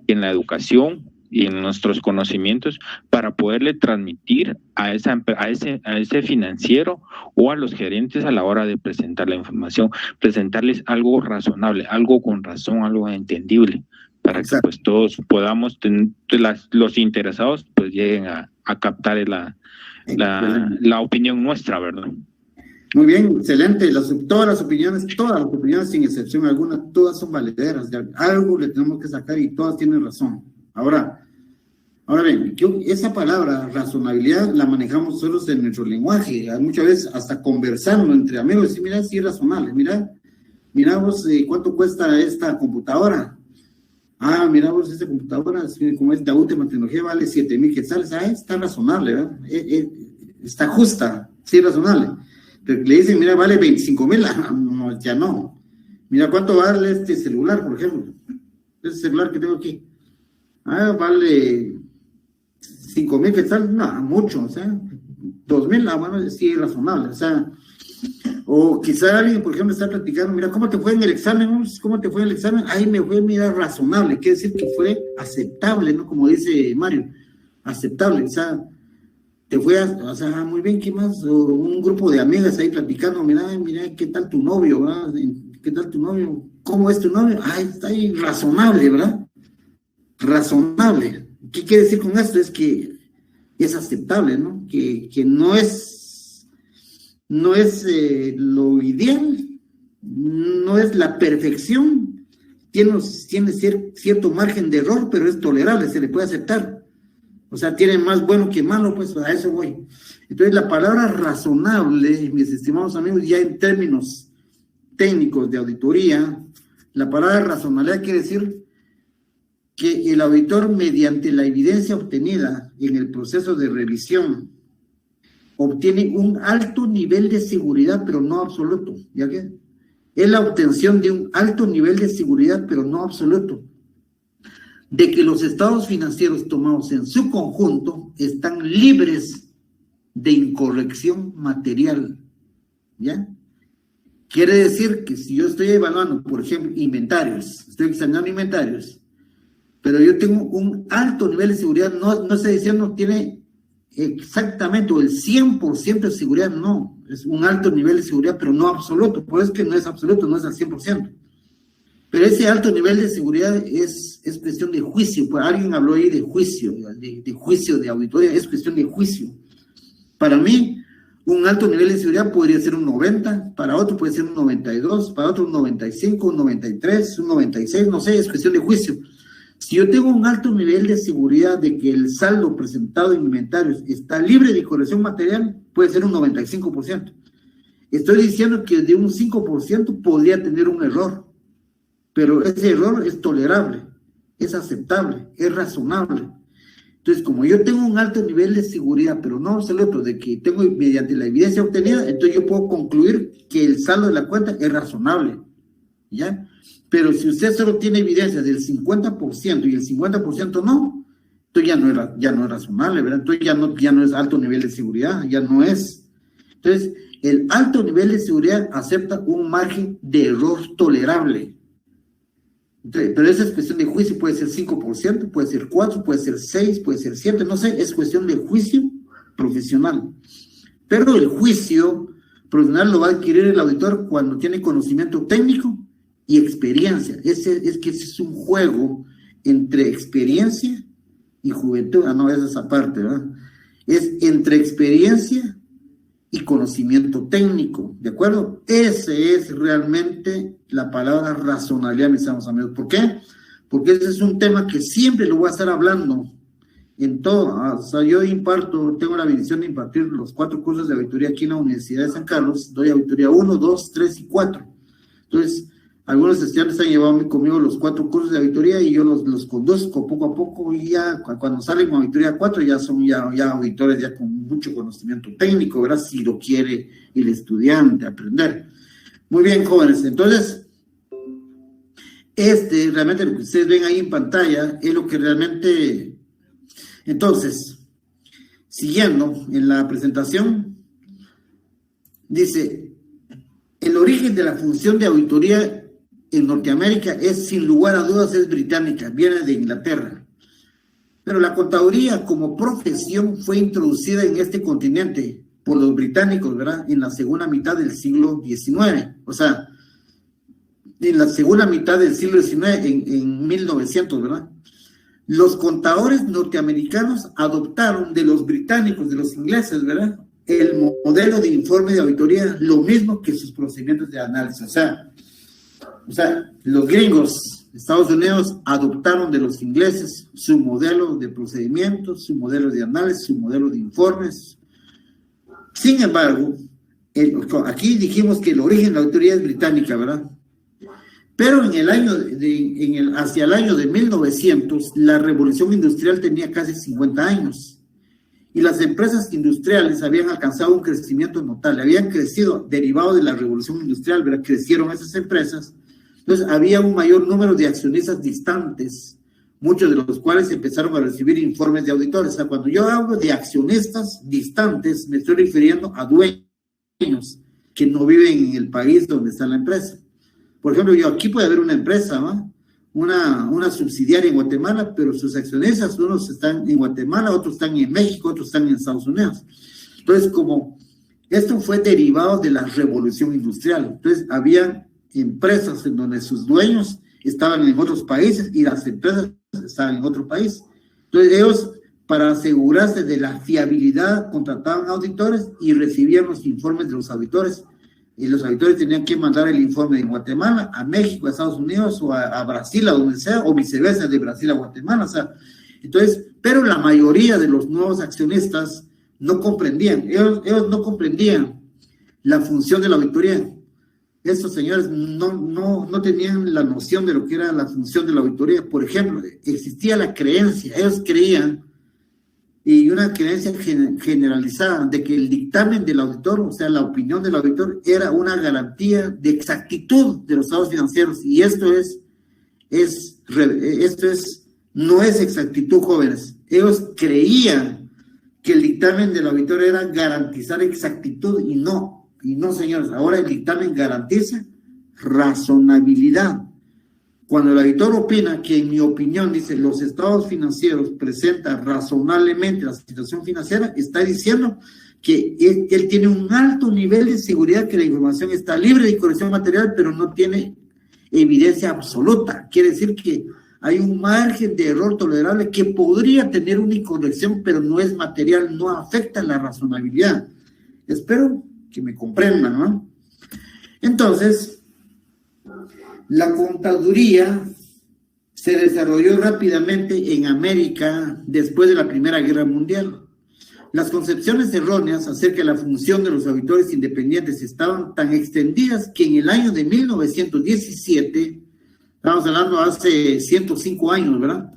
en la educación y en nuestros conocimientos para poderle transmitir a ese financiero o a los gerentes a la hora de presentar la información, presentarles algo razonable, algo con razón, algo entendible, para que pues todos podamos los interesados pues lleguen a captar la opinión nuestra, ¿verdad? Muy bien, excelente. Todas las opiniones sin excepción alguna, todas son valederas. Algo le tenemos que sacar y todas tienen razón. Ahora bien, esa palabra razonabilidad la manejamos nosotros en nuestro lenguaje, muchas veces hasta conversando entre amigos, decir, mira, sí es razonable, mira vos cuánto cuesta esta computadora. Mira vos, esta computadora, como es de última tecnología, vale 7,000 quetzales. Está razonable, ¿verdad? Está justa, sí es razonable. Pero le dicen, mira, vale 25,000, no, ya no. Mira cuánto vale este celular, por ejemplo. Este celular que tengo aquí. Vale 5,000 quetzales, no, mucho, o sea, 2,000, bueno, sí es razonable, o sea, o quizá alguien, por ejemplo, está platicando, mira, ¿cómo te fue en el examen? Ahí me fue, mira, razonable, quiere decir que fue aceptable, ¿no? Como dice Mario, aceptable, o sea, te fue, o sea, muy bien, ¿qué más? O un grupo de amigas ahí platicando, mira, ¿qué tal tu novio, verdad? ¿Qué tal tu novio? ¿Cómo es tu novio? Ay, está ahí razonable, ¿verdad? Razonable. ¿Qué quiere decir con esto? Es que es aceptable, ¿no? Que no es lo ideal, no es la perfección, tiene cierto margen de error, pero es tolerable, se le puede aceptar. O sea, tiene más bueno que malo, pues a eso voy. Entonces, la palabra razonable, mis estimados amigos, ya en términos técnicos de auditoría, la palabra razonabilidad quiere decir que el auditor, mediante la evidencia obtenida en el proceso de revisión, obtiene un alto nivel de seguridad, pero no absoluto. ¿Ya qué? Es la obtención de un alto nivel de seguridad, pero no absoluto, de que los estados financieros tomados en su conjunto están libres de incorrección material. ¿Ya? Quiere decir que si yo estoy evaluando, por ejemplo, inventarios, estoy examinando inventarios, pero yo tengo un alto nivel de seguridad, no estoy diciendo tiene exactamente, o el 100% de seguridad, no, es un alto nivel de seguridad, pero no absoluto, por eso es que no es absoluto, no es al 100%. Pero ese alto nivel de seguridad es cuestión de juicio, pues alguien habló ahí de juicio, de juicio, de auditoría, es cuestión de juicio. Para mí, un alto nivel de seguridad podría ser un 90, para otro puede ser un 92, para otro un 95, un 93, un 96, no sé, es cuestión de juicio. Si yo tengo un alto nivel de seguridad de que el saldo presentado en inventarios está libre de incorrección material, puede ser un 95%. Estoy diciendo que de un 5% podría tener un error, pero ese error es tolerable, es aceptable, es razonable. Entonces, como yo tengo un alto nivel de seguridad, pero no absoluto, de que tengo mediante la evidencia obtenida, entonces yo puedo concluir que el saldo de la cuenta es razonable, ¿ya? Pero si usted solo tiene evidencia del 50% y el 50% no, entonces ya no es razonable, ¿verdad? Entonces ya no es alto nivel de seguridad, ya no es. Entonces, el alto nivel de seguridad acepta un margen de error tolerable. Entonces, pero esa es cuestión de juicio, puede ser 5%, puede ser 4%, puede ser 6%, puede ser 7%, no sé, es cuestión de juicio profesional. Pero el juicio profesional lo va a adquirir el auditor cuando tiene conocimiento técnico y experiencia. Ese es un juego entre experiencia y juventud. No, es esa parte, ¿verdad? Es entre experiencia y conocimiento técnico, ¿de acuerdo? Ese es realmente la palabra razonabilidad, mis amigos. ¿Por qué? Porque ese es un tema que siempre lo voy a estar hablando en todo. O sea, yo tengo la bendición de impartir los 4 cursos de auditoría aquí en la Universidad de San Carlos. Doy auditoría 1, 2, 3 y 4. Entonces, algunos estudiantes han llevado conmigo los 4 cursos de auditoría y yo los conduzco poco a poco, y ya cuando salen con auditoría 4 ya son ya auditores ya con mucho conocimiento técnico, ¿verdad? Si lo quiere el estudiante aprender. Muy bien, jóvenes. Entonces, realmente lo que ustedes ven ahí en pantalla es lo que realmente... Entonces, siguiendo en la presentación, dice, el origen de la función de auditoría en Norteamérica es, sin lugar a dudas, es británica, viene de Inglaterra. Pero la contaduría como profesión fue introducida en este continente por los británicos, ¿verdad? En la segunda mitad del siglo XIX. O sea, en la segunda mitad del siglo XIX, en 1900, ¿verdad? Los contadores norteamericanos adoptaron de los británicos, de los ingleses, ¿verdad? El modelo de informe de auditoría, lo mismo que sus procedimientos de análisis. O sea, los gringos, Estados Unidos, adoptaron de los ingleses su modelo de procedimientos, su modelo de análisis, su modelo de informes. Sin embargo, aquí dijimos que el origen de la auditoría es británica, ¿verdad? Pero hacia el año de 1900, la revolución industrial tenía casi 50 años. Y las empresas industriales habían alcanzado un crecimiento notable, habían crecido derivado de la revolución industrial, ¿verdad? Crecieron esas empresas. Entonces había un mayor número de accionistas distantes, muchos de los cuales empezaron a recibir informes de auditores. O sea, cuando yo hablo de accionistas distantes, me estoy refiriendo a dueños que no viven en el país donde está la empresa. Por ejemplo, aquí puede haber una empresa, ¿no? una subsidiaria en Guatemala, pero sus accionistas, unos están en Guatemala, otros están en México, otros están en Estados Unidos. Entonces, como esto fue derivado de la revolución industrial, entonces había empresas en donde sus dueños estaban en otros países y las empresas estaban en otro país. Entonces ellos, para asegurarse de la fiabilidad, contrataban auditores y recibían los informes de los auditores. Y los auditores tenían que mandar el informe de Guatemala a México, a Estados Unidos o a Brasil, a donde sea, o viceversa, de Brasil a Guatemala. O sea, entonces, pero la mayoría de los nuevos accionistas no comprendían, ellos no comprendían la función de la auditoría. Estos señores no tenían la noción de lo que era la función de la auditoría. Por ejemplo, existía la creencia, ellos creían, y una creencia generalizada, de que el dictamen del auditor, o sea, la opinión del auditor, era una garantía de exactitud de los estados financieros, y esto no es exactitud, jóvenes. Ellos creían que el dictamen del auditor era garantizar exactitud, y no, señores. Ahora el dictamen garantiza razonabilidad. Cuando el auditor opina que, en mi opinión, dice, los estados financieros presentan razonablemente la situación financiera, está diciendo que él tiene un alto nivel de seguridad, que la información está libre de incorrección material, pero no tiene evidencia absoluta. Quiere decir que hay un margen de error tolerable que podría tener una incorrección, pero no es material, no afecta la razonabilidad. Espero que me comprendan, ¿no? Entonces, la contaduría se desarrolló rápidamente en América después de la Primera Guerra Mundial. Las concepciones erróneas acerca de la función de los auditores independientes estaban tan extendidas que en el año de 1917, estamos hablando hace 105 años, ¿verdad?,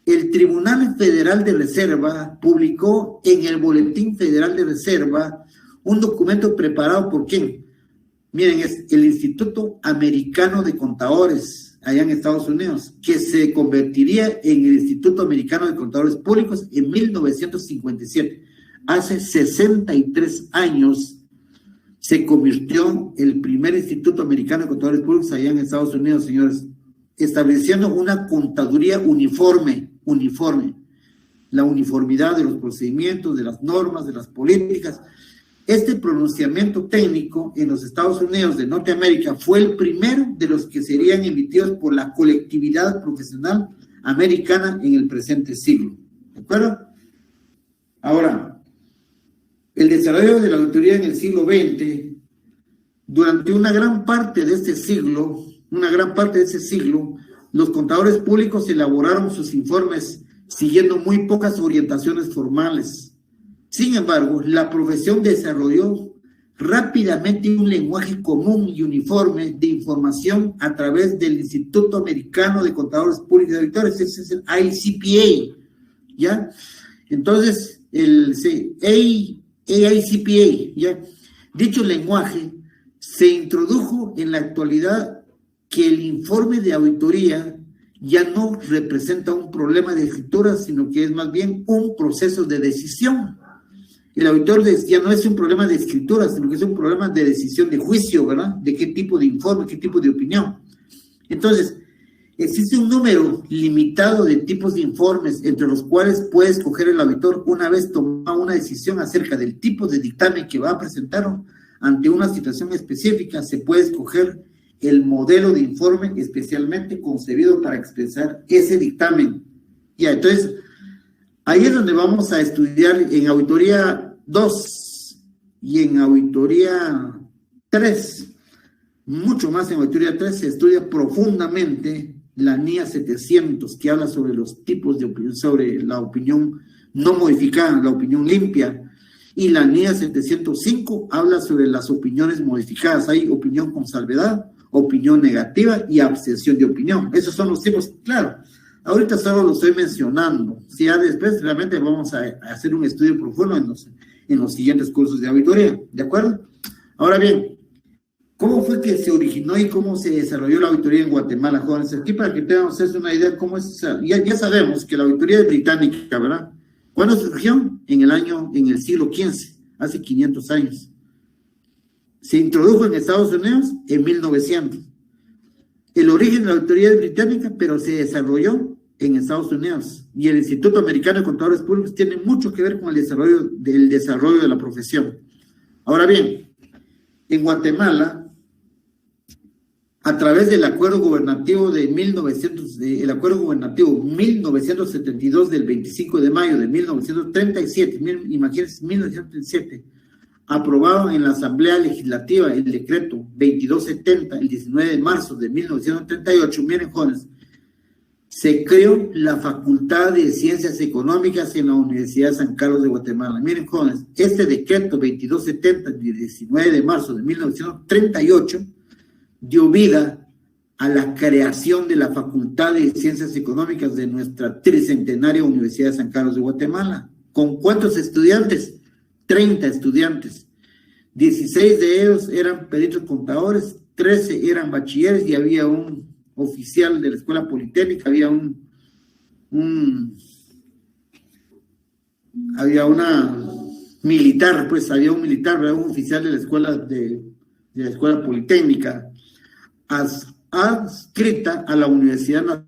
el Tribunal Federal de Reserva publicó en el Boletín Federal de Reserva un documento preparado por ¿quién? Miren, es el Instituto Americano de Contadores, allá en Estados Unidos, que se convertiría en el Instituto Americano de Contadores Públicos en 1957. Hace 63 años se convirtió el primer Instituto Americano de Contadores Públicos allá en Estados Unidos, señores, estableciendo una contaduría uniforme, la uniformidad de los procedimientos, de las normas, de las políticas. Este pronunciamiento técnico en los Estados Unidos de Norteamérica fue el primero de los que serían emitidos por la colectividad profesional americana en el presente siglo. ¿De acuerdo? Ahora, el desarrollo de la auditoría en el siglo XX, durante una gran parte de ese siglo, los contadores públicos elaboraron sus informes siguiendo muy pocas orientaciones formales. Sin embargo, la profesión desarrolló rápidamente un lenguaje común y uniforme de información a través del Instituto Americano de Contadores Públicos y Auditores, ese es el ICPA, ¿ya? Entonces, el AICPA, ¿ya? Dicho lenguaje se introdujo en la actualidad que el informe de auditoría ya no representa un problema de escritura, sino que es más bien un proceso de decisión. El auditor ya no es un problema de escritura, sino que es un problema de decisión, de juicio, ¿verdad? De qué tipo de informe, qué tipo de opinión. Entonces, existe un número limitado de tipos de informes entre los cuales puede escoger el auditor una vez tomada una decisión acerca del tipo de dictamen que va a presentar ante una situación específica. Se puede escoger el modelo de informe especialmente concebido para expresar ese dictamen. Ya, entonces, ahí es donde vamos a estudiar en Auditoría 2 y en Auditoría 3. Mucho más en Auditoría 3 se estudia profundamente la NIA 700, que habla sobre los tipos de opinión, sobre la opinión no modificada, la opinión limpia. Y la NIA 705 habla sobre las opiniones modificadas. Hay opinión con salvedad, opinión negativa y abstención de opinión. Esos son los tipos, claro. Ahorita solo lo estoy mencionando. Si ya después realmente vamos a hacer un estudio profundo en los siguientes cursos de auditoría, ¿de acuerdo? Ahora bien, ¿cómo fue que se originó y cómo se desarrolló la auditoría en Guatemala, jóvenes? Aquí para que tengamos una idea cómo es. Ya sabemos que la auditoría es británica, ¿verdad? ¿Cuándo surgió? En el siglo XV, hace 500 años. Se introdujo en Estados Unidos en 1900. El origen de la auditoría es británica, pero se desarrolló en Estados Unidos. Y el Instituto Americano de Contadores Públicos tiene mucho que ver con el desarrollo de la profesión. Ahora bien, en Guatemala, a través del acuerdo gubernativo el acuerdo gubernativo 1972 del 25 de mayo de 1937, imagínense, 1937, aprobado en la Asamblea Legislativa el decreto 2270, el 19 de marzo de 1938, miren jóvenes, se creó la Facultad de Ciencias Económicas en la Universidad de San Carlos de Guatemala. Miren jóvenes, este decreto 2270, del 19 de marzo de 1938, dio vida a la creación de la Facultad de Ciencias Económicas de nuestra tricentenaria Universidad de San Carlos de Guatemala. ¿Con cuántos estudiantes? 30 estudiantes. 16 de ellos eran peritos contadores, 13 eran bachilleres y había un oficial de la Escuela Politécnica, había una militar, pues había un militar, un oficial de la Escuela Politécnica, adscrita a la Universidad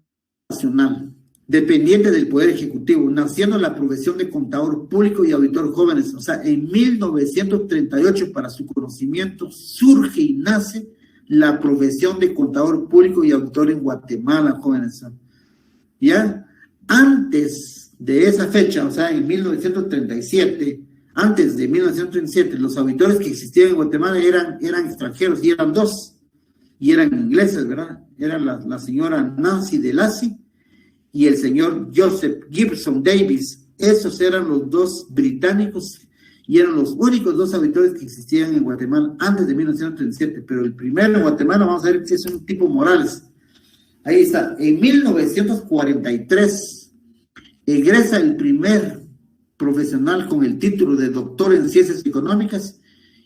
Nacional, dependiente del Poder Ejecutivo, naciendo la profesión de contador público y auditor jóvenes. O sea, en 1938, para su conocimiento, surge y nace la profesión de contador público y auditor en Guatemala, jóvenes. ¿Ya? Antes de esa fecha, o sea, en 1937, antes de 1937, los auditores que existían en Guatemala eran extranjeros y eran dos. Y eran ingleses, ¿verdad? Eran la señora Nancy DeLacy y el señor Joseph Gibson Davis. Esos eran los dos británicos y eran los únicos dos auditores que existían en Guatemala antes de 1937. Pero el primero en Guatemala, vamos a ver si es un tipo Morales. Ahí está. En 1943 egresa el primer profesional con el título de doctor en Ciencias Económicas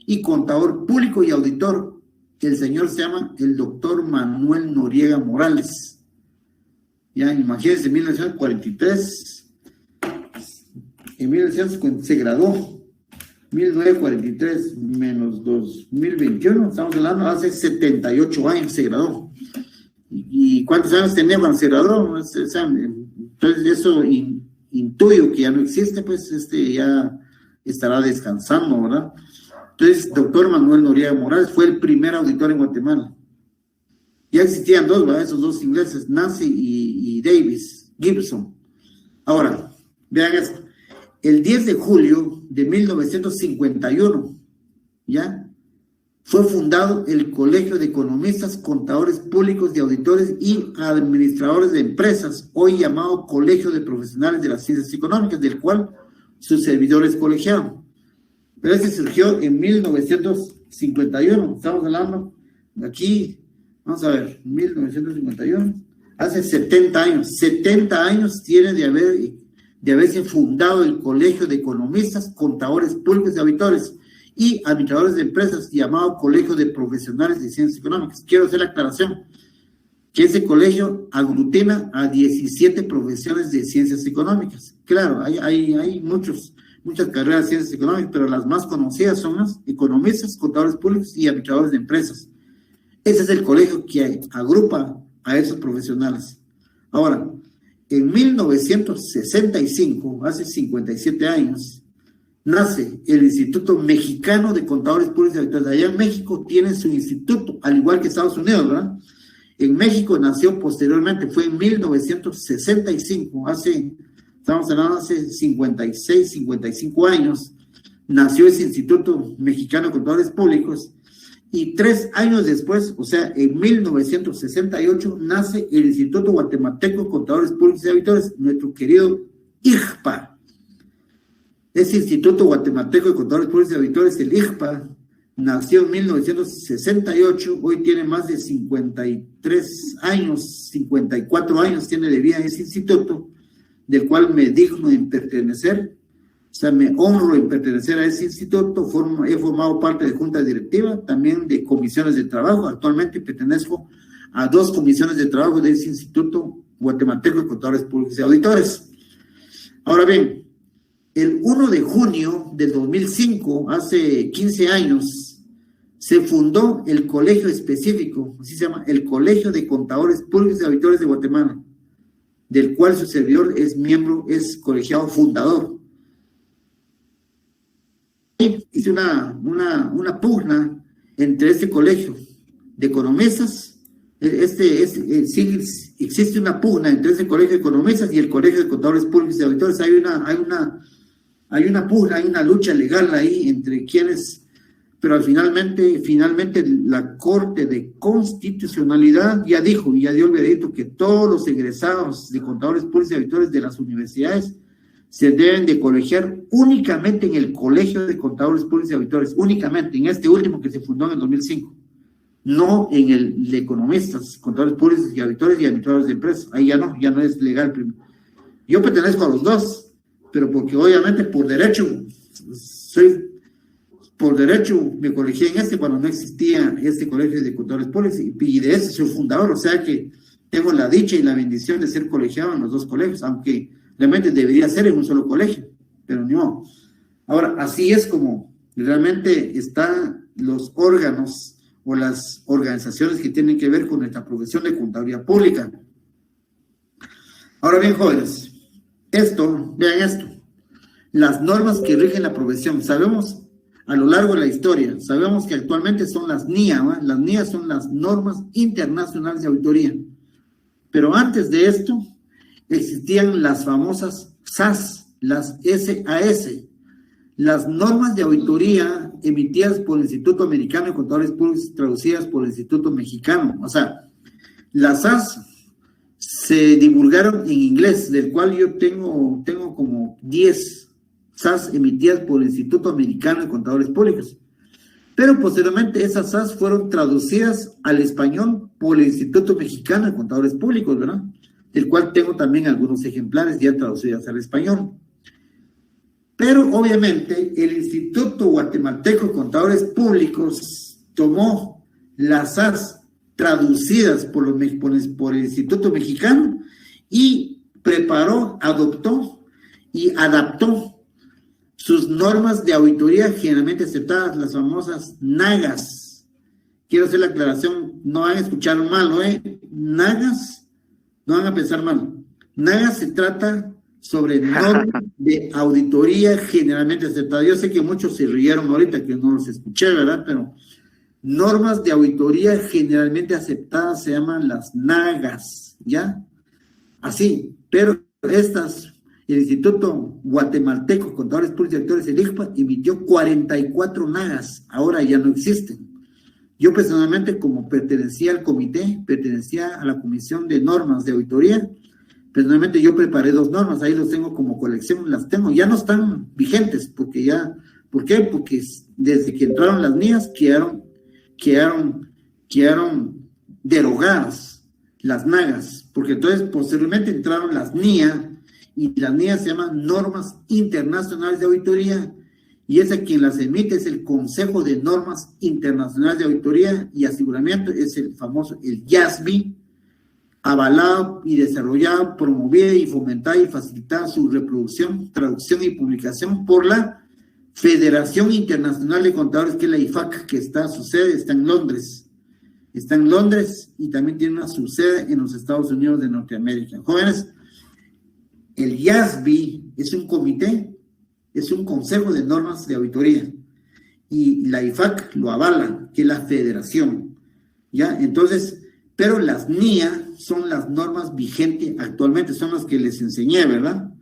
y contador público y auditor. El señor se llama el doctor Manuel Noriega Morales. Ya, imagínense, en 1943, en 1950 se graduó, 1943 menos 2021, estamos hablando hace 78 años se graduó. ¿Y cuántos años tenía cuando se graduó? Entonces eso intuyo que ya no existe, pues ya estará descansando, ¿verdad? Entonces, doctor Manuel Noriega Morales fue el primer auditor en Guatemala. Ya existían dos, ¿verdad? Esos dos ingleses, Nancy y Davis, Gibson. Ahora, vean esto. El 10 de julio de 1951, ¿ya? Fue fundado el Colegio de Economistas, Contadores Públicos y Auditores y Administradores de Empresas, hoy llamado Colegio de Profesionales de las Ciencias Económicas, del cual su servidor es colegiado. Pero ese surgió en 1951, estamos hablando aquí, vamos a ver, 1951, hace 70 años tiene de haberse fundado el Colegio de Economistas, Contadores Públicos y Auditores y Administradores de Empresas, llamado Colegio de Profesionales de Ciencias Económicas. Quiero hacer la aclaración, que ese colegio aglutina a 17 profesiones de ciencias económicas. Claro, hay muchas carreras de ciencias económicas, pero las más conocidas son las economistas, contadores públicos y administradores de empresas. Ese es el colegio que agrupa a esos profesionales. Ahora, en 1965, hace 57 años, nace el Instituto Mexicano de Contadores Públicos y Auditores. Allá en México tienen su instituto, al igual que Estados Unidos, ¿verdad? En México nació posteriormente, fue en 1965, estamos hablando hace 56, 55 años, nació ese Instituto Mexicano de Contadores Públicos, y 3 años después, o sea, en 1968, nace el Instituto Guatemalteco de Contadores Públicos y Auditores, nuestro querido IGPA. Ese Instituto Guatemalteco de Contadores Públicos y Auditores, el IGPA, nació en 1968, hoy tiene más de 53 años, 54 años tiene de vida ese instituto, del cual me digno en pertenecer, o sea, me honro en pertenecer a ese instituto. He formado parte de junta directiva, también de comisiones de trabajo. Actualmente pertenezco a 2 comisiones de trabajo de ese Instituto Guatemalteco de Contadores Públicos y Auditores. Ahora bien, el 1 de junio del 2005, hace 15 años, se fundó el colegio específico, así se llama, el Colegio de Contadores Públicos y Auditores de Guatemala, del cual su servidor es miembro, es colegiado fundador. Hice una pugna entre este colegio de economistas, sí, existe una pugna entre este colegio de economistas y el Colegio de Contadores Públicos y Auditores. Hay una pugna, hay una lucha legal ahí entre quienes, pero finalmente la Corte de Constitucionalidad ya dijo, y ya dio el veredicto que todos los egresados de contadores públicos y auditores de las universidades se deben de colegiar únicamente en el Colegio de Contadores Públicos y Auditores, únicamente en este último que se fundó en el 2005, no en el de economistas, contadores públicos y auditores y administradores de empresas. Ahí ya no es legal. Yo pertenezco a los dos, pero porque obviamente por derecho me colegié en este cuando no existía este colegio de contadores públicos y de ese soy fundador, o sea que tengo la dicha y la bendición de ser colegiado en los dos colegios, aunque realmente debería ser en un solo colegio, pero no. Ahora, así es como realmente están los órganos o las organizaciones que tienen que ver con nuestra profesión de contaduría pública. Ahora bien, jóvenes, vean esto, las normas que rigen la profesión, sabemos a lo largo de la historia, sabemos que actualmente son las NIA, ¿no? Las NIA son las normas internacionales de auditoría, pero antes de esto existían las famosas SAS, las SAS, las normas de auditoría emitidas por el Instituto Americano de Contadores Públicos, traducidas por el Instituto Mexicano. O sea, las SAS se divulgaron en inglés, del cual yo tengo como 10 SAS emitidas por el Instituto Americano de Contadores Públicos. Pero posteriormente esas SAS fueron traducidas al español por el Instituto Mexicano de Contadores Públicos, ¿verdad? Del cual tengo también algunos ejemplares ya traducidos al español. Pero obviamente el Instituto Guatemalteco de Contadores Públicos tomó las SAS traducidas por el Instituto Mexicano y preparó, adoptó y adaptó sus normas de auditoría generalmente aceptadas, las famosas NAGAS. Quiero hacer la aclaración, no van a escuchar mal, ¿no? NAGAS, no van a pensar mal. NAGAS se trata sobre normas de auditoría generalmente aceptadas. Yo sé que muchos se rieron ahorita que no los escuché, ¿verdad? Pero normas de auditoría generalmente aceptadas se llaman las NAGAS, ¿ya? Así, pero estas, el Instituto Guatemalteco Contadores Públicos y Auditores, el IGPA, emitió 44 NAGAS, ahora ya no existen. Yo personalmente, como pertenecía al comité, pertenecía a la Comisión de Normas de Auditoría, personalmente yo preparé 2 normas, ahí los tengo como colección, las tengo, ya no están vigentes, porque ya, ¿por qué? Porque desde que entraron las NIAs quedaron derogadas las NAGAS, porque entonces posteriormente entraron las NIA, y las NIA se llaman Normas Internacionales de Auditoría, y es a quien las emite es el Consejo de Normas Internacionales de Auditoría y Aseguramiento, es el famoso, el YASB, avalado y desarrollado, promovida y fomentada y facilitada su reproducción, traducción y publicación por la Federación Internacional de Contadores, que es la IFAC, que su sede está en Londres. Está en Londres y también tiene una subsede en los Estados Unidos de Norteamérica. Jóvenes, el YASB es un comité, es un consejo de normas de auditoría y la IFAC lo avala, que es la federación, ¿ya? Entonces, pero las NIA son las normas vigentes actualmente, son las que les enseñé, ¿verdad?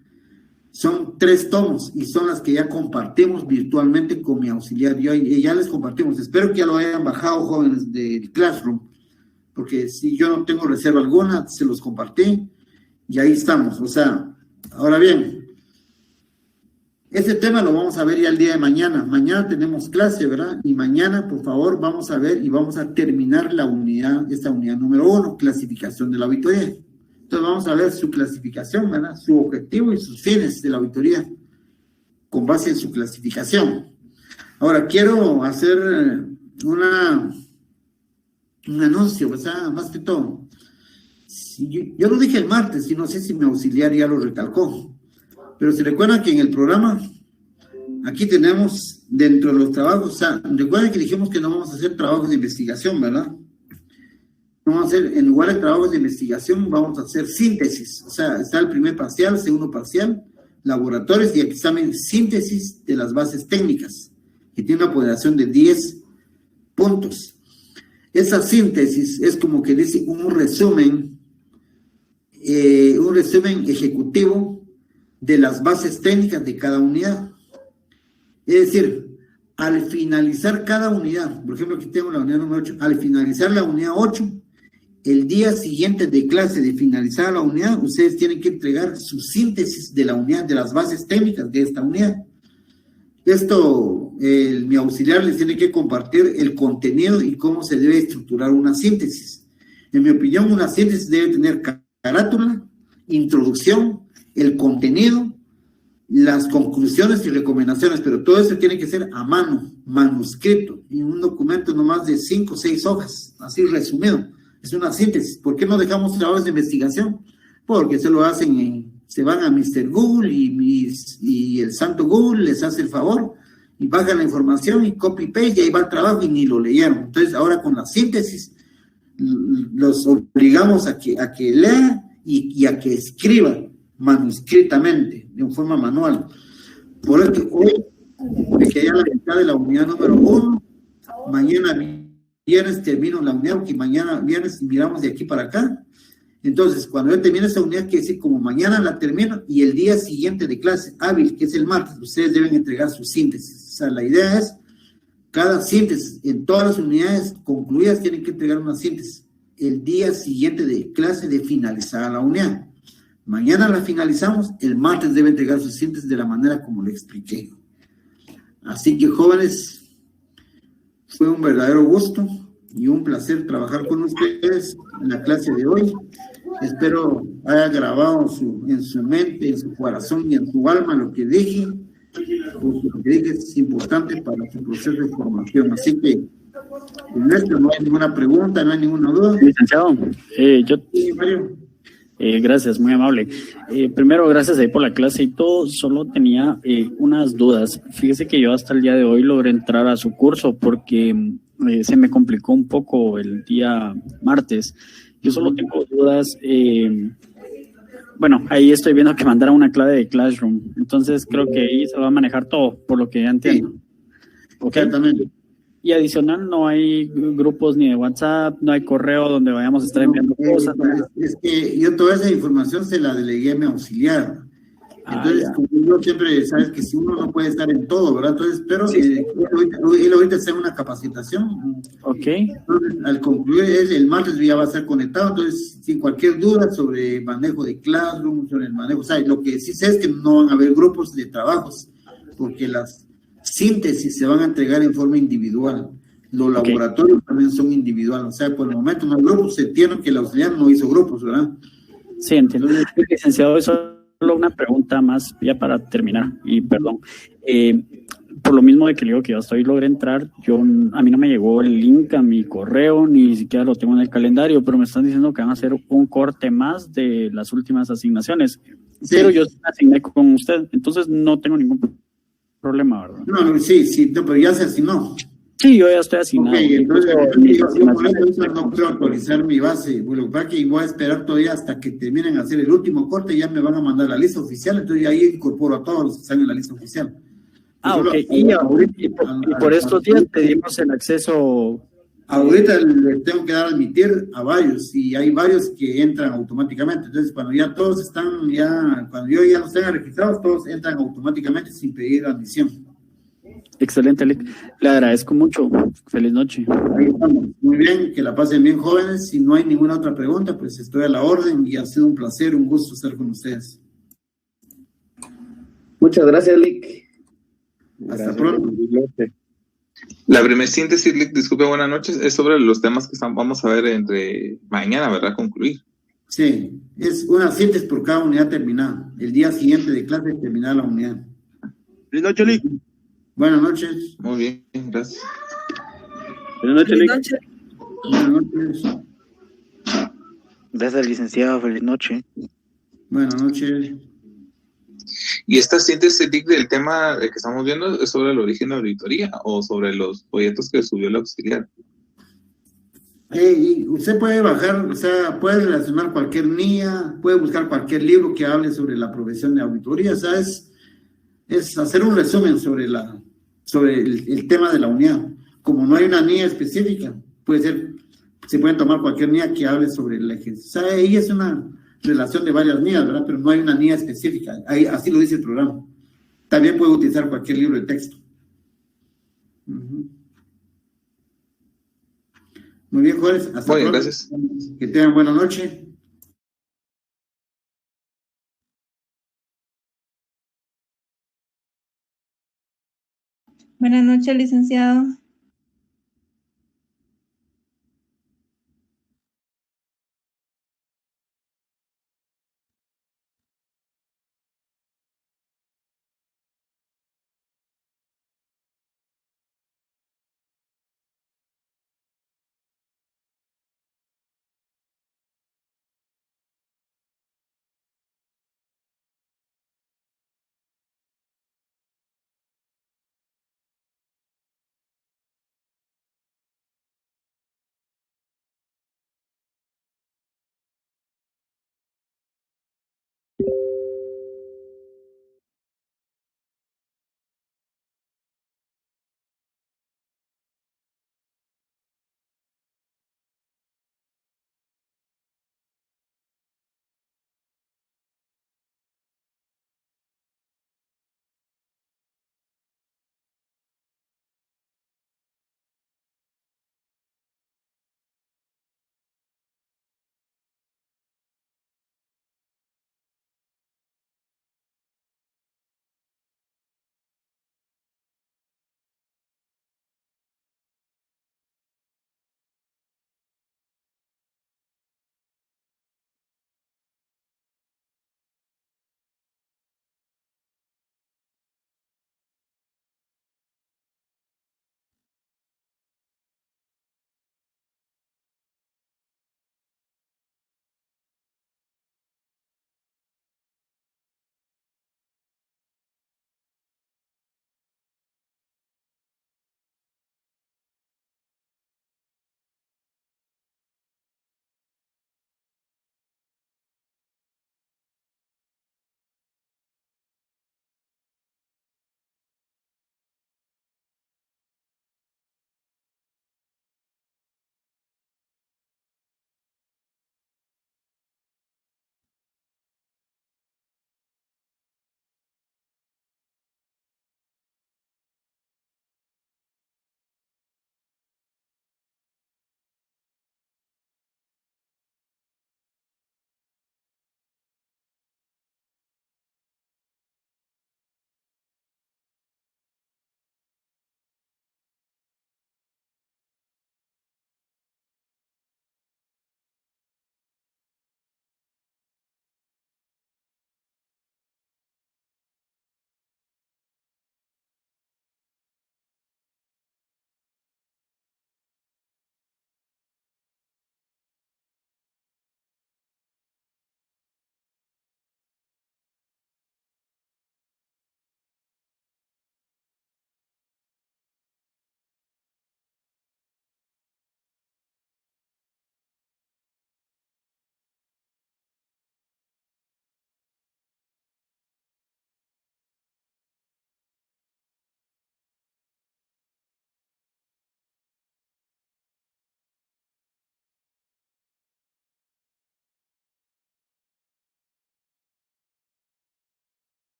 Son 3 tomos y son las que ya compartimos virtualmente con mi auxiliar. Ya les compartimos, espero que ya lo hayan bajado, jóvenes del Classroom, porque si yo no tengo reserva alguna, se los compartí y ahí estamos. O sea, ahora bien, este tema lo vamos a ver ya el día de mañana. Mañana tenemos clase, ¿verdad? Y mañana, por favor, vamos a ver y vamos a terminar esta unidad número 1, clasificación de la auditoría. Entonces vamos a ver su clasificación, ¿verdad? Su objetivo y sus fines de la auditoría con base en su clasificación. Ahora, quiero hacer un anuncio, ¿verdad? Más que todo. Yo lo dije el martes y no sé si mi auxiliar ya lo recalcó. Pero se recuerdan que en el programa aquí tenemos dentro de los trabajos, o sea, recuerden que dijimos que no vamos a hacer trabajos de investigación, ¿verdad? No vamos a hacer, en lugar de trabajos de investigación, vamos a hacer síntesis, o sea, está el primer parcial, segundo parcial, laboratorios y examen síntesis de las bases técnicas, que tiene una ponderación de 10 puntos. Esa síntesis es como que dice un resumen ejecutivo de las bases técnicas de cada unidad. Es decir, al finalizar cada unidad, por ejemplo, aquí tengo la unidad número 8, al finalizar la unidad 8, el día siguiente de clase de finalizar la unidad, ustedes tienen que entregar su síntesis de la unidad, de las bases técnicas de esta unidad. Esto, mi auxiliar les tiene que compartir el contenido y cómo se debe estructurar una síntesis. En mi opinión, una síntesis debe tener carátula, introducción, el contenido, las conclusiones y recomendaciones, pero todo eso tiene que ser a mano, manuscrito, en un documento no más de 5 o 6 hojas, así resumido. Es una síntesis. ¿Por qué no dejamos trabajos de investigación? Porque se lo hacen, se van a Mr. Google y el santo Google les hace el favor y bajan la información y copy-paste y ahí va el trabajo y ni lo leyeron. Entonces ahora con la síntesis los obligamos a que lean y a que escriban manuscritamente, de forma manual. Por eso hoy me quedé a la mitad de la unidad número 1, mañana viernes termino la unidad, porque mañana viernes miramos de aquí para acá. Entonces, cuando yo termine esa unidad, quiere decir como mañana la termino y el día siguiente de clase hábil, que es el martes, ustedes deben entregar su síntesis. O sea, la idea es, cada síntesis, en todas las unidades concluidas, tienen que entregar una síntesis el día siguiente de clase de finalizar la unidad. Mañana la finalizamos, el martes debe entregar su síntesis de la manera como le expliqué. Así que, jóvenes, fue un verdadero gusto y un placer trabajar con ustedes en la clase de hoy. Espero haya grabado en su mente, en su corazón y en su alma lo que dije, porque lo que dije es importante para su proceso de formación. Así que, en esto no hay ninguna pregunta, no hay ninguna duda. Licenciado, gracias, muy amable. Primero, gracias ahí por la clase y todo. Solo tenía unas dudas. Fíjese que yo hasta el día de hoy logré entrar a su curso porque se me complicó un poco el día martes. Yo solo tengo dudas. Bueno, ahí estoy viendo que mandaron una clave de Classroom. Entonces creo que ahí se va a manejar todo, por lo que ya entiendo. Sí. Okay. Exactamente. Y adicional, no hay grupos ni de WhatsApp, no hay correo donde vayamos a estar enviando cosas. Es que yo toda esa información se la delegué a mi auxiliar. Entonces, como yo siempre, sabes que si uno no puede estar en todo, ¿verdad? Entonces, espero que él ahorita hacer una capacitación. Ok. Entonces, al concluir, el martes ya va a estar conectado. Entonces, sin cualquier duda sobre manejo de Classroom, sobre el manejo, o sea, lo que sí sé es que no van a haber grupos de trabajos, porque las síntesis se van a entregar en forma individual. Los laboratorios también son individuales. O sea, por el momento no hay grupos. Se entiende que el auxiliar no hizo grupos, ¿verdad? Sí, entiendo. Licenciado, eso solo una pregunta más ya para terminar, y perdón. Por lo mismo de que le digo que yo hasta hoy logré entrar, a mí no me llegó el link a mi correo, ni siquiera lo tengo en el calendario, pero me están diciendo que van a hacer un corte más de las últimas asignaciones. Sí. Pero yo me asigné con usted, entonces no tengo ningún problema, ¿verdad? No, sí, no, pero ya se asignó. Sí, yo ya estoy asignado. Ok, entonces yo por eso no puedo actualizar mi base, bueno, para que voy a esperar todavía hasta que terminen de hacer el último corte y ya me van a mandar la lista oficial, entonces ahí incorporo a todos los que están en la lista oficial. Ok, y por estos días pedimos el acceso. Ahorita le tengo que dar a admitir a varios, y hay varios que entran automáticamente, entonces cuando ya todos están, cuando yo ya los tenga registrados, todos entran automáticamente sin pedir admisión. Excelente, Lick. Le agradezco mucho. Feliz noche. Ahí estamos. Muy bien, que la pasen bien, jóvenes. Si no hay ninguna otra pregunta, pues estoy a la orden y ha sido un placer, un gusto estar con ustedes. Muchas gracias, Lick. Hasta pronto. La primera síntesis, Lick, disculpe, buenas noches, es sobre los temas que vamos a ver entre mañana, ¿verdad? Concluir. Sí, es una síntesis por cada unidad terminada. El día siguiente de clase terminada la unidad. Feliz noche, Lick. Buenas noches. Muy bien, gracias. Buenas noches, Lick. Buenas noches. Gracias, licenciado. Feliz noche. Buenas noches. ¿Y esta síntesis del tema que estamos viendo es sobre el origen de la auditoría o sobre los proyectos que subió el auxiliar? Y usted puede bajar, o sea, puede relacionar cualquier NIA, puede buscar cualquier libro que hable sobre la profesión de auditoría, o sea, es hacer un resumen sobre el tema de la unidad. Como no hay una NIA específica, se pueden tomar cualquier NIA que hable sobre el ejercicio. O sea, ahí es una relación de varias NIAs, ¿verdad? Pero no hay una NIA específica, ahí, así lo dice el programa. También puede utilizar cualquier libro de texto. Muy bien, Juárez. Hasta Muy bien, pronto. gracias. Que tengan buena noche. Buenas noches, licenciado.